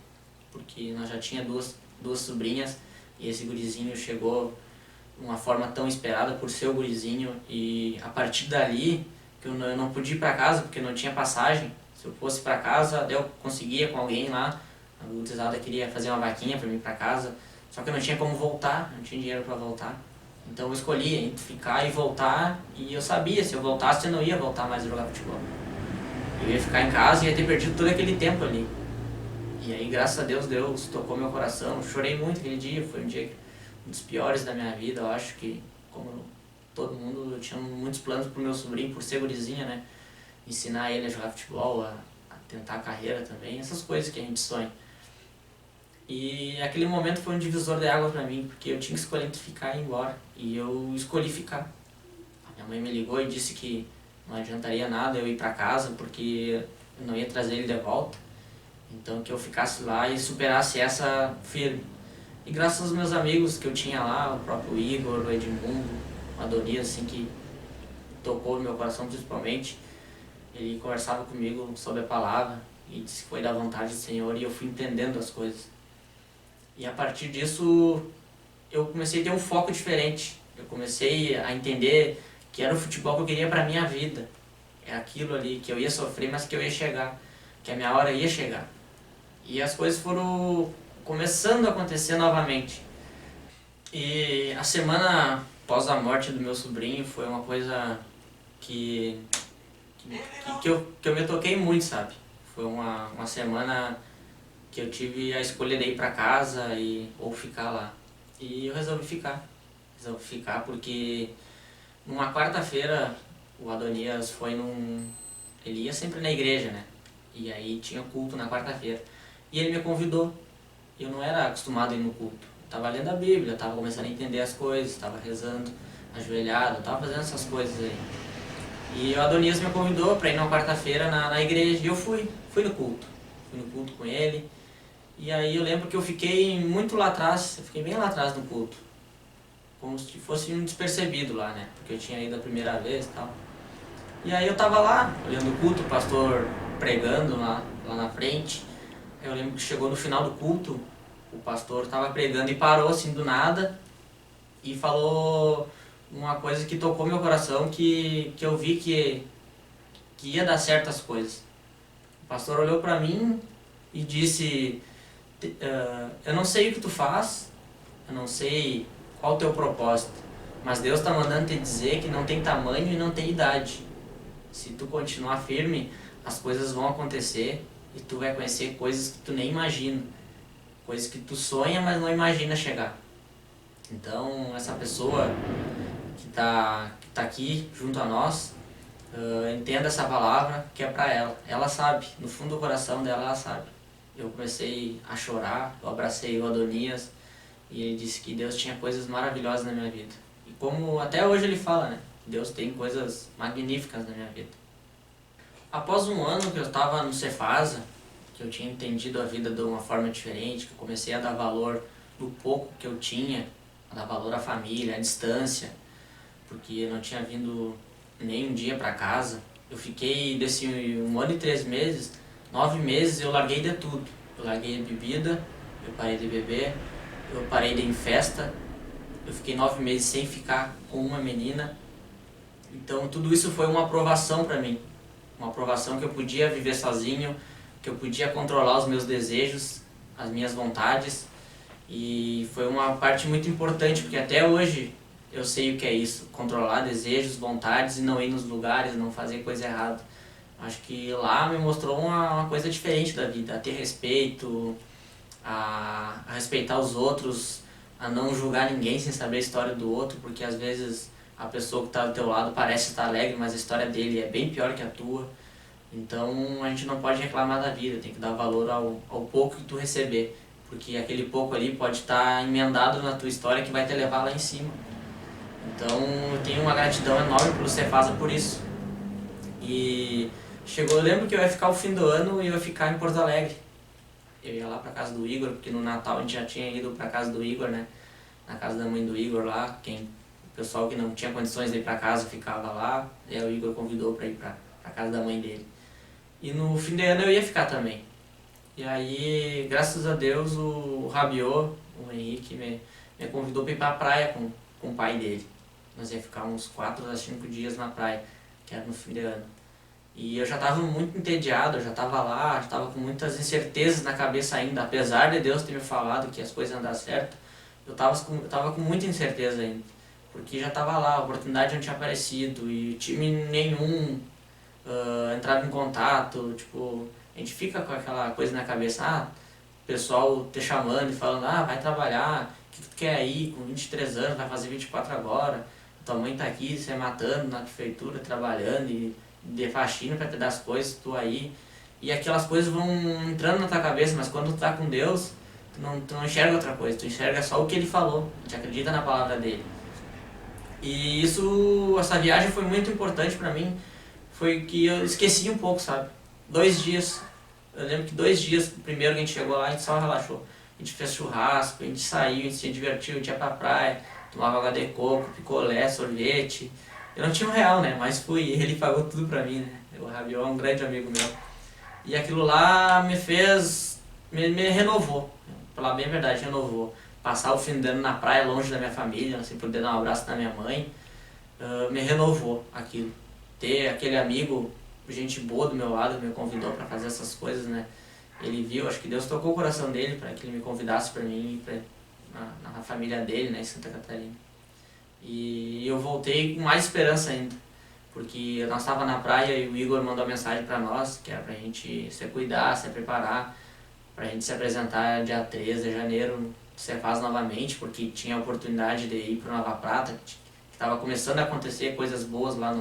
porque nós já tinha duas sobrinhas e esse gurizinho chegou de uma forma tão esperada por ser o gurizinho, e a partir dali que eu não podia ir para casa porque não tinha passagem. Se eu fosse para casa, eu conseguia com alguém lá, a gurizada queria fazer uma vaquinha para mim ir para casa, só que eu não tinha como voltar, não tinha dinheiro para voltar. Então eu escolhi entre ficar e voltar, e eu sabia, se eu voltasse eu não ia voltar mais a jogar futebol. Eu ia ficar em casa e ia ter perdido todo aquele tempo ali. E aí, graças a Deus, Deus tocou meu coração. Eu chorei muito aquele dia, foi um dos piores da minha vida. Eu acho que, como todo mundo, eu tinha muitos planos pro meu sobrinho, por ser gurizinha, né? Ensinar ele a jogar futebol, a tentar a carreira também, essas coisas que a gente sonha. E aquele momento foi um divisor de água pra mim, porque eu tinha que escolher entre ficar e ir embora. E eu escolhi ficar. A minha mãe me ligou e disse que não adiantaria nada eu ir pra casa, porque eu não ia trazer ele de volta. Então que eu ficasse lá e superasse essa firme. E graças aos meus amigos que eu tinha lá, o próprio Igor, o Edmundo, o Adonias, assim, que tocou no meu coração principalmente, ele conversava comigo sobre a palavra e disse que foi da vontade do Senhor, e eu fui entendendo as coisas. E a partir disso eu comecei a ter um foco diferente. Eu comecei a entender que era o futebol que eu queria pra minha vida. É aquilo ali, que eu ia sofrer, mas que eu ia chegar, que a minha hora ia chegar. E as coisas foram começando a acontecer novamente. E a semana após a morte do meu sobrinho foi uma coisa que eu me toquei muito, sabe? Foi uma semana que eu tive a escolha de ir pra casa ou ficar lá. E eu resolvi ficar. Resolvi ficar porque numa quarta-feira o Adonias foi ele ia sempre na igreja, né? E aí tinha culto na quarta-feira. E ele me convidou. Eu não era acostumado a ir no culto. Eu tava lendo a Bíblia, tava começando a entender as coisas, tava rezando, ajoelhado, tava fazendo essas coisas aí. E o Adonias me convidou para ir numa quarta-feira na igreja, e eu fui no culto. Fui no culto com ele. E aí eu lembro que eu fiquei muito lá atrás, eu fiquei bem lá atrás no culto. Como se fosse um despercebido lá, né? Porque eu tinha ido a primeira vez e tal. E aí eu tava lá, olhando o culto, o pastor pregando lá na frente. Eu lembro que chegou no final do culto, o pastor tava pregando e parou assim do nada e falou uma coisa que tocou meu coração, que eu vi que ia dar certas coisas. O pastor olhou pra mim e disse: eu não sei o que tu faz, eu não sei qual o teu propósito, mas Deus está mandando te dizer que não tem tamanho e não tem idade. Se tu continuar firme, as coisas vão acontecer e tu vai conhecer coisas que tu nem imagina, coisas que tu sonha, mas não imagina chegar. Então, essa pessoa que tá aqui junto a nós, entenda essa palavra que é para ela. Ela sabe, no fundo do coração dela, ela sabe. Eu comecei a chorar, eu abracei o Adonias e ele disse que Deus tinha coisas maravilhosas na minha vida. E como até hoje ele fala, né? Deus tem coisas magníficas na minha vida. Após um ano que eu estava no Cefasa, que eu tinha entendido a vida de uma forma diferente, que eu comecei a dar valor no pouco que eu tinha, a dar valor à família, à distância, porque eu não tinha vindo nem um dia para casa. Eu fiquei desse 1 ano e 3 meses, 9 meses eu larguei de tudo. Eu larguei a bebida, eu parei de beber, eu parei de ir em festa, eu fiquei 9 meses sem ficar com uma menina. Então tudo isso foi uma aprovação para mim, uma aprovação que eu podia viver sozinho, que eu podia controlar os meus desejos, as minhas vontades, e foi uma parte muito importante, porque até hoje eu sei o que é isso, controlar desejos, vontades e não ir nos lugares, não fazer coisa errada. Acho que lá me mostrou uma coisa diferente da vida, a ter respeito, a respeitar os outros, a não julgar ninguém sem saber a história do outro, porque às vezes a pessoa que está do teu lado parece estar alegre, mas a história dele é bem pior que a tua. Então a gente não pode reclamar da vida, tem que dar valor ao pouco que tu receber, porque aquele pouco ali pode estar emendado na tua história que vai te levar lá em cima. Então eu tenho uma gratidão enorme pelo Cefasa por isso. E eu lembro que eu ia ficar o fim do ano e eu ia ficar em Porto Alegre. Eu ia lá pra casa do Igor, porque no Natal a gente já tinha ido pra casa do Igor, né? na casa da mãe do Igor lá, o pessoal que não tinha condições de ir para casa ficava lá, e aí o Igor convidou para ir para casa da mãe dele. E no fim de ano eu ia ficar também. E aí, graças a Deus, o Rabiot, o Henrique, me convidou para ir para a praia com o pai dele. Nós ia ficar uns 4 a 5 dias na praia, que era no fim de ano. E eu já estava muito entediado, eu já estava lá, já estava com muitas incertezas na cabeça ainda. Apesar de Deus ter me falado que as coisas iam dar certo, eu tava com muita incerteza ainda. Porque já estava lá, a oportunidade não tinha aparecido e time nenhum entrava em contato. Tipo, a gente fica com aquela coisa na cabeça, o pessoal te chamando e falando, vai trabalhar, o que tu quer aí, com 23 anos, vai fazer 24 agora, tua mãe tá aqui se matando na prefeitura, trabalhando e de faxina para te dar as coisas, tu aí. E aquelas coisas vão entrando na tua cabeça, mas quando tu tá com Deus, tu não enxerga outra coisa, tu enxerga só o que Ele falou, tu acredita na palavra dele. E essa viagem foi muito importante para mim, foi que eu esqueci um pouco, sabe? 2 dias, eu lembro que 2 dias, primeiro que a gente chegou lá, a gente só relaxou. A gente fez churrasco, a gente saiu, a gente se divertiu, a gente ia pra praia, tomava água de coco, picolé, sorvete. Eu não tinha R$1, né? Mas fui, ele pagou tudo pra mim, né? O Rabiot é um grande amigo meu. E aquilo lá me fez, me renovou, pra falar bem a verdade, renovou. Passar o fim de ano na praia, longe da minha família, assim, poder dar um abraço da minha mãe, me renovou aquilo. Ter aquele amigo, gente boa do meu lado, me convidou pra fazer essas coisas, né? Ele viu, acho que Deus tocou o coração dele para que ele me convidasse para mim ir na família dele, né, em Santa Catarina. E eu voltei com mais esperança ainda, porque nós estávamos na praia e o Igor mandou uma mensagem para nós, que era para a gente se cuidar, se preparar, para a gente se apresentar dia 13 de janeiro no Cefaz novamente, porque tinha a oportunidade de ir para Nova Prata, que estava começando a acontecer coisas boas lá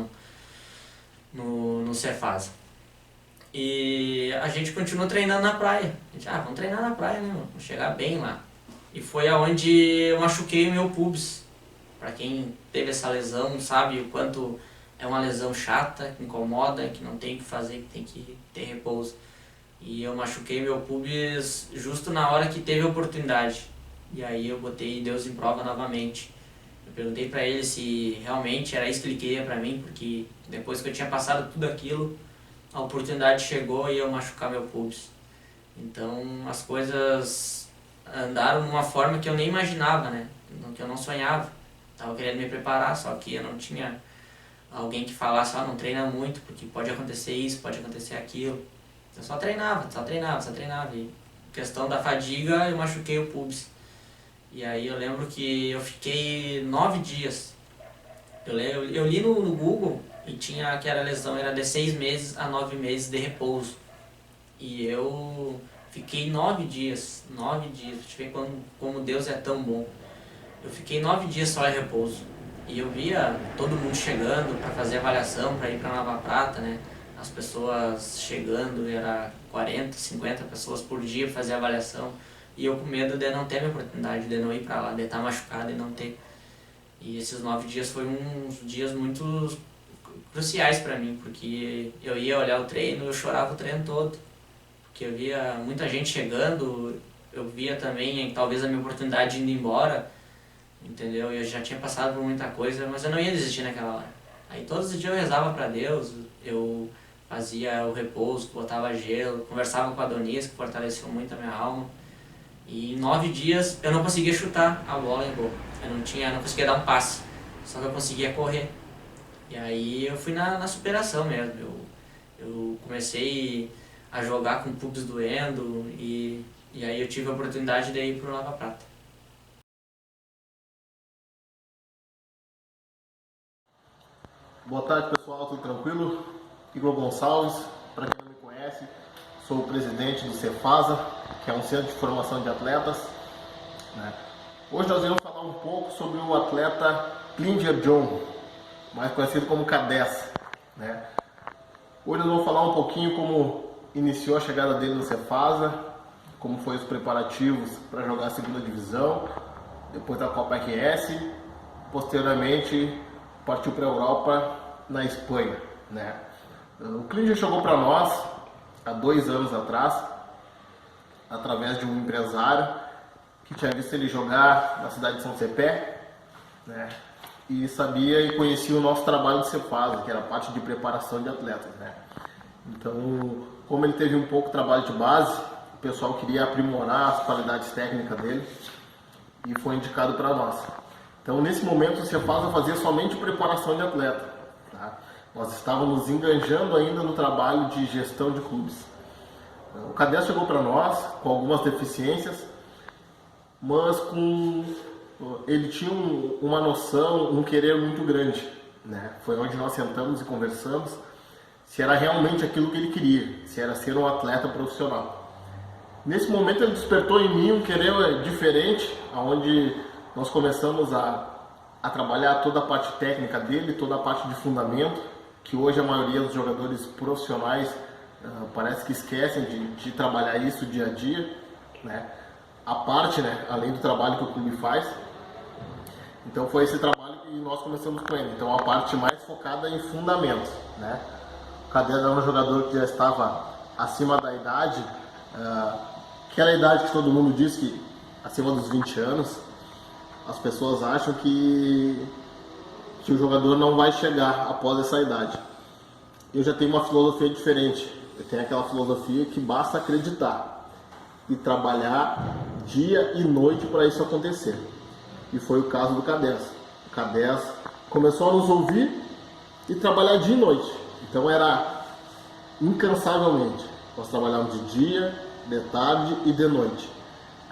no Cefaz. E a gente continuou treinando na praia. A gente, vamos treinar na praia, né, mano? Vamos chegar bem lá. E foi aonde eu machuquei o meu pubis. Pra quem teve essa lesão, sabe o quanto é uma lesão chata, que incomoda, que não tem o que fazer, que tem que ter repouso. E eu machuquei meu pubis justo na hora que teve a oportunidade. E aí eu botei Deus em prova novamente. Eu perguntei pra ele se realmente era isso que ele queria pra mim, porque depois que eu tinha passado tudo aquilo, a oportunidade chegou e eu machucar meu pubis. Então as coisas andaram de uma forma que eu nem imaginava, né? Que eu não sonhava. Tava querendo me preparar, só que eu não tinha alguém que falasse, não treina muito, porque pode acontecer isso, pode acontecer aquilo. Eu só treinava. E questão da fadiga, eu machuquei o pubis. E aí eu lembro que eu fiquei 9 dias. Eu li no Google e tinha que a lesão era de 6 meses a 9 meses de repouso. E eu fiquei 9 dias. Pra te ver como Deus é tão bom. Eu fiquei 9 dias só em repouso. E eu via todo mundo chegando para fazer avaliação, para ir para Nova Prata, né? As pessoas chegando, era 40, 50 pessoas por dia para fazer avaliação. E eu com medo de não ter a minha oportunidade, de não ir para lá, de estar machucado e não ter. E esses 9 dias foram uns dias muito cruciais para mim, porque eu ia olhar o treino, eu chorava o treino todo. Porque eu via muita gente chegando, eu via também talvez a minha oportunidade indo embora, entendeu? Eu já tinha passado por muita coisa, mas eu não ia desistir naquela hora. Aí todos os dias eu rezava para Deus, eu fazia o repouso, botava gelo, conversava com a Adonis, que fortaleceu muito a minha alma. E em 9 dias eu não conseguia chutar a bola em gol. Eu não conseguia dar um passe, só que eu conseguia correr. E aí eu fui na superação mesmo. Eu comecei a jogar com o pubis doendo e aí eu tive a oportunidade de ir para o Nova Prata. Boa tarde, pessoal, tudo tranquilo? Igor Gonçalves, para quem não me conhece, sou o presidente do Cefasa, que é um centro de formação de atletas, né? Hoje nós vamos falar um pouco sobre o atleta Klinger John, mais conhecido como K10, né? Hoje nós vamos falar um pouquinho como iniciou a chegada dele no Cefasa, como foi os preparativos para jogar a segunda divisão, depois da Copa RS, posteriormente partiu para a Europa, na Espanha, né? O Klinger chegou para nós há 2 anos atrás, através de um empresário que tinha visto ele jogar na cidade de São Cepé, né? E sabia e conhecia o nosso trabalho de Cefasa, que era a parte de preparação de atletas, né? Então, como ele teve um pouco de trabalho de base, o pessoal queria aprimorar as qualidades técnicas dele e foi indicado para nós. Então, nesse momento, o Cefasa fazia somente preparação de atleta, tá? Nós estávamos enganjando ainda no trabalho de gestão de clubes. O Cadê chegou para nós com algumas deficiências, mas ele tinha uma noção, um querer muito grande, né? Foi onde nós sentamos e conversamos se era realmente aquilo que ele queria, se era ser um atleta profissional. Nesse momento ele despertou em mim um querer diferente, onde nós começamos a trabalhar toda a parte técnica dele, toda a parte de fundamento, que hoje a maioria dos jogadores profissionais parece que esquecem de trabalhar isso dia a dia, né? A parte, né, além do trabalho que o clube faz. Então foi esse trabalho que nós começamos com ele. Então a parte mais focada em fundamentos, né? O Cadê era um jogador que já estava acima da idade, aquela idade que todo mundo diz que acima dos 20 anos, as pessoas acham que o jogador não vai chegar após essa idade. Eu já tenho uma filosofia diferente. Eu tenho aquela filosofia que basta acreditar e trabalhar dia e noite para isso acontecer. E foi o caso do Cadés. O Cadés começou a nos ouvir e trabalhar dia e noite. Então era incansavelmente. Nós trabalhávamos de dia, de tarde e de noite.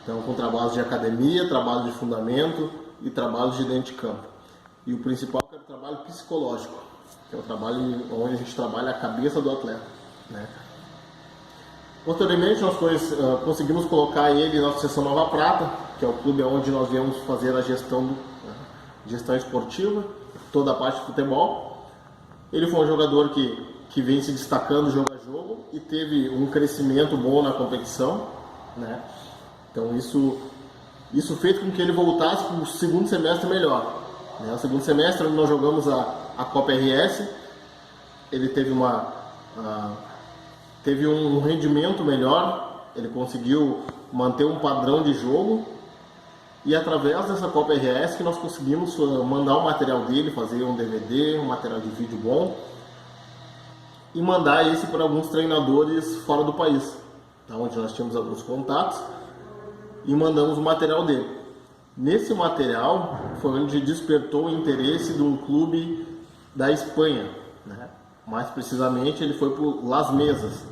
Então com trabalhos de academia, trabalho de fundamento e trabalhos de dentro de campo. E o principal é o trabalho psicológico, que é o trabalho onde a gente trabalha a cabeça do atleta, né? Posteriormente, nós conseguimos colocar ele na Associação Nova Prata, que é o clube onde nós viemos fazer a gestão esportiva, toda a parte de futebol. Ele foi um jogador que vem se destacando jogo a jogo e teve um crescimento bom na competição, né? Então isso fez com que ele voltasse para o segundo semestre melhor. No segundo semestre, nós jogamos a Copa RS, ele teve um rendimento melhor, ele conseguiu manter um padrão de jogo, e através dessa Copa RS que nós conseguimos mandar o material dele, fazer um DVD, um material de vídeo bom, e mandar esse para alguns treinadores fora do país, onde nós tínhamos alguns contatos, e mandamos o material dele. Nesse material foi onde despertou o interesse de um clube da Espanha, né? Mais precisamente ele foi para o Las Mesas,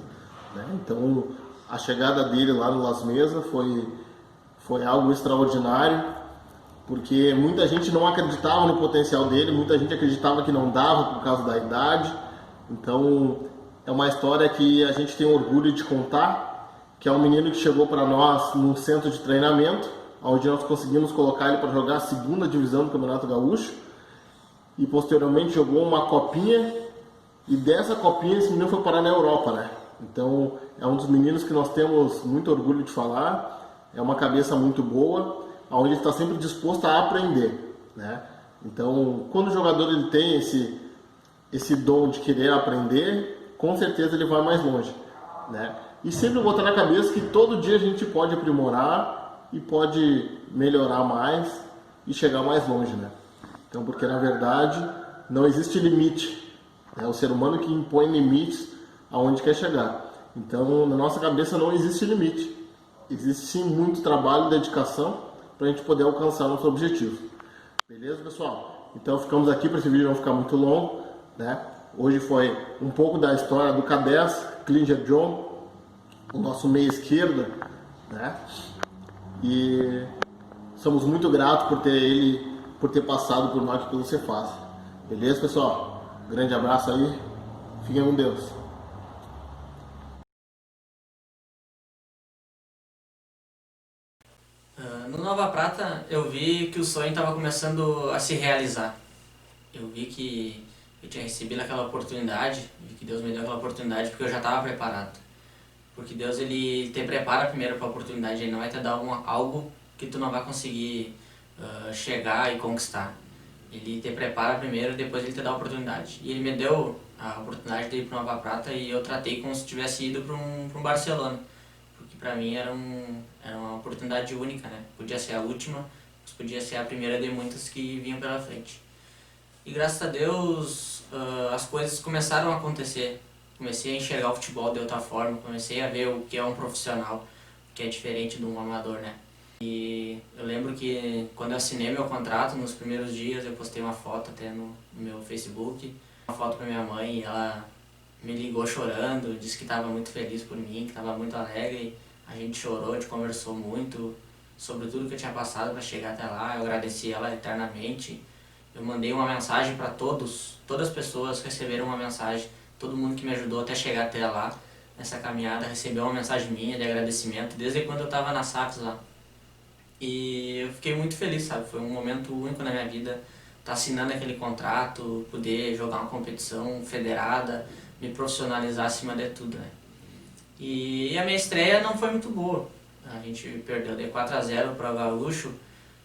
né? Então a chegada dele lá no Las Mesas foi algo extraordinário, porque muita gente não acreditava no potencial dele, muita gente acreditava que não dava por causa da idade. Então é uma história que a gente tem orgulho de contar, que é um menino que chegou para nós num centro de treinamento, onde nós conseguimos colocar ele para jogar a segunda divisão do Campeonato Gaúcho, e posteriormente jogou uma copinha, e dessa copinha esse menino foi parar na Europa, né? Então é um dos meninos que nós temos muito orgulho de falar, é uma cabeça muito boa, onde ele está sempre disposto a aprender, né? Então quando o jogador ele tem esse dom de querer aprender, com certeza ele vai mais longe, né? E sempre botar na cabeça que todo dia a gente pode aprimorar e pode melhorar mais e chegar mais longe, né? Então, porque na verdade não existe limite, é o ser humano que impõe limites aonde quer chegar. Então, na nossa cabeça não existe limite, existe sim muito trabalho e dedicação para a gente poder alcançar nosso objetivo. Beleza, pessoal? Então ficamos aqui para esse vídeo não ficar muito longo, né? Hoje foi um pouco da história do Cadés, Klinger John, o nosso meia esquerda, né? E somos muito gratos por ter passado por nós pelo Cefasa. Beleza, pessoal? Grande abraço aí. Fiquem com Deus. No Nova Prata eu vi que o sonho estava começando a se realizar. Eu vi que eu tinha recebido aquela oportunidade, vi que Deus me deu aquela oportunidade porque eu já estava preparado. Porque Deus ele te prepara primeiro para a oportunidade, ele não vai te dar algo que tu não vai conseguir chegar e conquistar. Ele te prepara primeiro, depois ele te dá a oportunidade. E ele me deu a oportunidade de ir para o Nova Prata e eu tratei como se tivesse ido para um Barcelona. Porque para mim era era uma oportunidade única, né? Podia ser a última, mas podia ser a primeira de muitas que vinham pela frente. E graças a Deus as coisas começaram a acontecer. Comecei a enxergar o futebol de outra forma, comecei a ver o que é um profissional, que é diferente de um amador, né? E eu lembro que quando eu assinei meu contrato, nos primeiros dias eu postei uma foto até no meu Facebook, uma foto pra minha mãe, e ela me ligou chorando, disse que estava muito feliz por mim, que estava muito alegre. A gente chorou, a gente conversou muito sobre tudo que eu tinha passado para chegar até lá. Eu agradeci ela eternamente. Eu mandei uma mensagem para todas as pessoas receberam uma mensagem. Todo mundo que me ajudou até chegar até lá, nessa caminhada, recebeu uma mensagem minha de agradecimento, desde quando eu estava na Sacos lá. E eu fiquei muito feliz, sabe? Foi um momento único na minha vida, estar assinando aquele contrato, poder jogar uma competição federada, me profissionalizar acima de tudo, né? E a minha estreia não foi muito boa. A gente perdeu de 4-0 para o Gaúcho.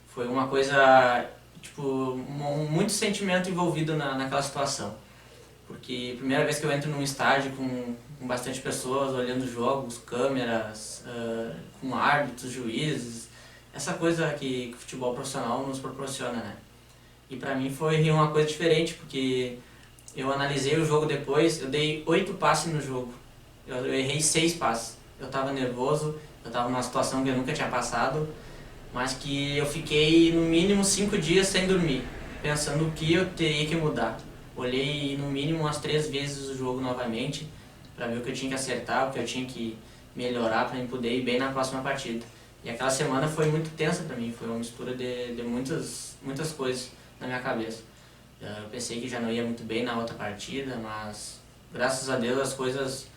Foi uma coisa, tipo, muito sentimento envolvido naquela situação. Porque primeira vez que eu entro num estádio com bastante pessoas olhando jogos, câmeras, com árbitros, juízes, essa coisa que o futebol profissional nos proporciona, né? E pra mim foi uma coisa diferente, porque eu analisei o jogo depois, eu dei 8 passes no jogo. Eu errei 6 passes. Eu tava nervoso, eu tava numa situação que eu nunca tinha passado, mas que eu fiquei no mínimo 5 dias sem dormir, pensando o que eu teria que mudar. Olhei no mínimo umas 3 vezes o jogo novamente, para ver o que eu tinha que acertar, o que eu tinha que melhorar para poder ir bem na próxima partida. E aquela semana foi muito tensa para mim, foi uma mistura de muitas coisas na minha cabeça. Eu pensei que já não ia muito bem na outra partida, mas graças a Deus as coisas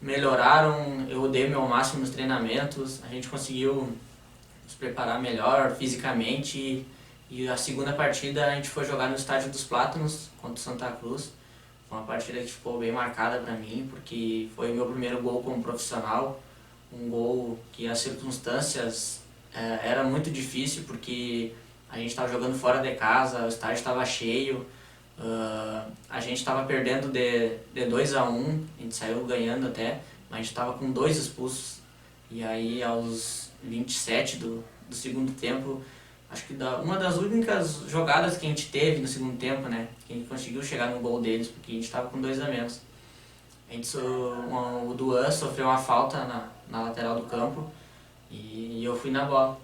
melhoraram, eu dei meu máximo nos treinamentos, a gente conseguiu nos preparar melhor fisicamente e a segunda partida a gente foi jogar no Estádio dos Plátanos contra o Santa Cruz. Foi uma partida que ficou bem marcada para mim, porque foi o meu primeiro gol como profissional, um gol que as circunstâncias era muito difícil, porque a gente estava jogando fora de casa, o estádio estava cheio, a gente estava perdendo de 2-1, a gente saiu ganhando até, mas a gente estava com 2 expulsos. E aí aos 27 do segundo tempo, acho que uma das únicas jogadas que a gente teve no segundo tempo, né, que a gente conseguiu chegar no gol deles, porque a gente estava com 2 a menos. O Duan sofreu uma falta na lateral do campo e eu fui na bola.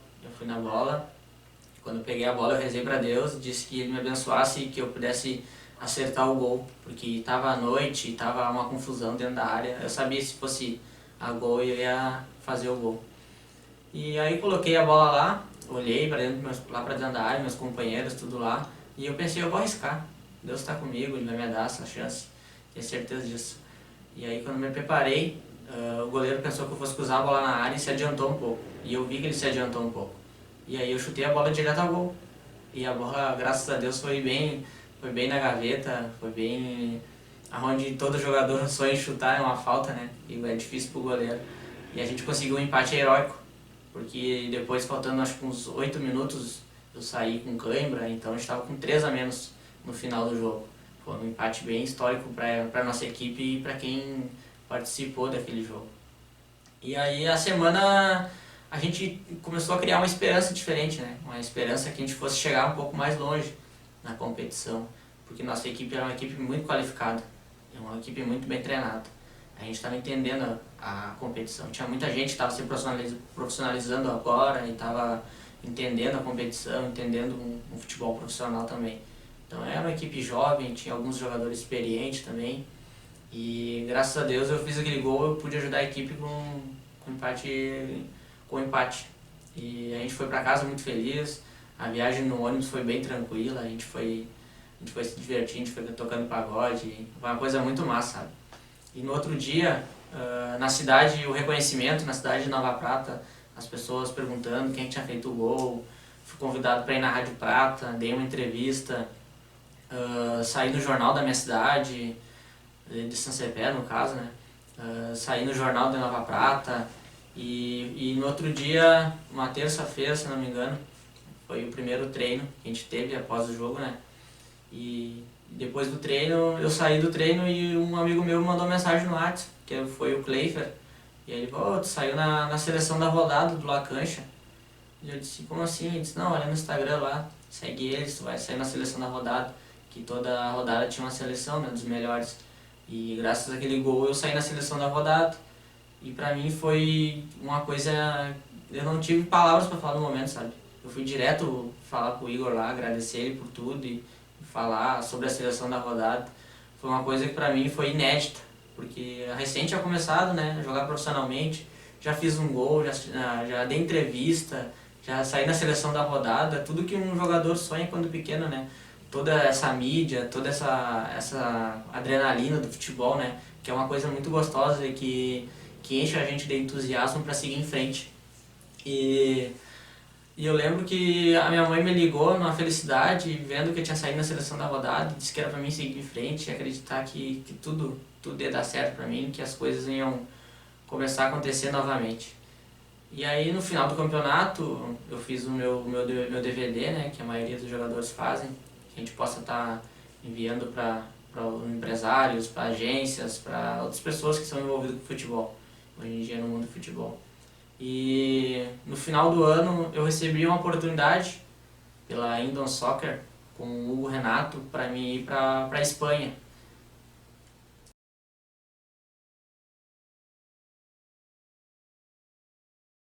Quando eu peguei a bola, eu rezei para Deus, disse que Ele me abençoasse e que eu pudesse acertar o gol, porque estava à noite, estava uma confusão dentro da área. Eu sabia que se fosse a gol eu ia fazer o gol. E aí coloquei a bola lá, olhei lá para dentro da área, meus companheiros, tudo lá, e eu pensei, eu vou arriscar. Deus está comigo, Ele vai me dar essa chance, tenho certeza disso. E aí quando me preparei, o goleiro pensou que eu fosse cruzar a bola na área e se adiantou um pouco. E eu vi que ele se adiantou um pouco. E aí eu chutei a bola direto ao gol. E a bola, graças a Deus, foi bem na gaveta, foi bem aonde todo jogador sonha em chutar, é uma falta, né? E é difícil pro goleiro. E a gente conseguiu um empate heróico, porque depois, faltando acho que uns 8 minutos, eu saí com cãibra, então a gente estava com 3 a menos no final do jogo. Foi um empate bem histórico para nossa equipe e para quem participou daquele jogo. E aí a semana a gente começou a criar uma esperança diferente, né? Uma esperança que a gente fosse chegar um pouco mais longe na competição, porque nossa equipe era uma equipe muito qualificada, é uma equipe muito bem treinada. A gente estava entendendo a competição. Tinha muita gente que estava se profissionalizando agora e estava entendendo a competição, entendendo um futebol profissional também. Então era uma equipe jovem, tinha alguns jogadores experientes também. E graças a Deus eu fiz aquele gol, eu pude ajudar a equipe com empate. E a gente foi para casa muito feliz, a viagem no ônibus foi bem tranquila, a gente foi se divertindo, a gente foi tocando pagode, foi uma coisa muito massa, sabe? E no outro dia, na cidade, o reconhecimento, na cidade de Nova Prata, as pessoas perguntando quem tinha feito o gol, fui convidado para ir na Rádio Prata, dei uma entrevista, saí no jornal da minha cidade, de São Cepé no caso, né? Saí no jornal de Nova Prata e no outro dia, uma terça-feira se não me engano, foi o primeiro treino que a gente teve após o jogo, né? E depois do treino, eu saí do treino e um amigo meu me mandou mensagem no WhatsApp, que foi o Cleifer, E ele falou, tu saiu na seleção da rodada do La Cancha. E eu disse, como assim? Ele disse, não, olha no Instagram lá, segue eles, tu vai sair na seleção da rodada. Que toda rodada tinha uma seleção, né, dos melhores. E graças àquele gol eu saí na seleção da rodada. E pra mim foi uma coisa... Eu não tive palavras pra falar no momento, sabe? Eu fui direto falar com o Igor lá, agradecer ele por tudo e falar sobre a seleção da rodada. Foi uma coisa que pra mim foi inédita, porque recente tinha começado, né, a jogar profissionalmente, já fiz um gol, já dei entrevista, já saí na seleção da rodada, tudo que um jogador sonha quando pequeno, né? Toda essa mídia, toda essa adrenalina do futebol, né? Que é uma coisa muito gostosa e que enche a gente de entusiasmo para seguir em frente. E eu lembro que a minha mãe me ligou numa felicidade, vendo que eu tinha saído na seleção da rodada, disse que era para mim seguir em frente, acreditar que tudo ia dar certo para mim, que as coisas iam começar a acontecer novamente. E aí no final do campeonato eu fiz o meu DVD, né, que a maioria dos jogadores fazem, que a gente possa estar enviando para empresários, para agências, para outras pessoas que são envolvidas com futebol, hoje em dia no mundo do futebol. E no final do ano eu recebi uma oportunidade pela Indon Soccer com o Hugo Renato para mim ir para a Espanha.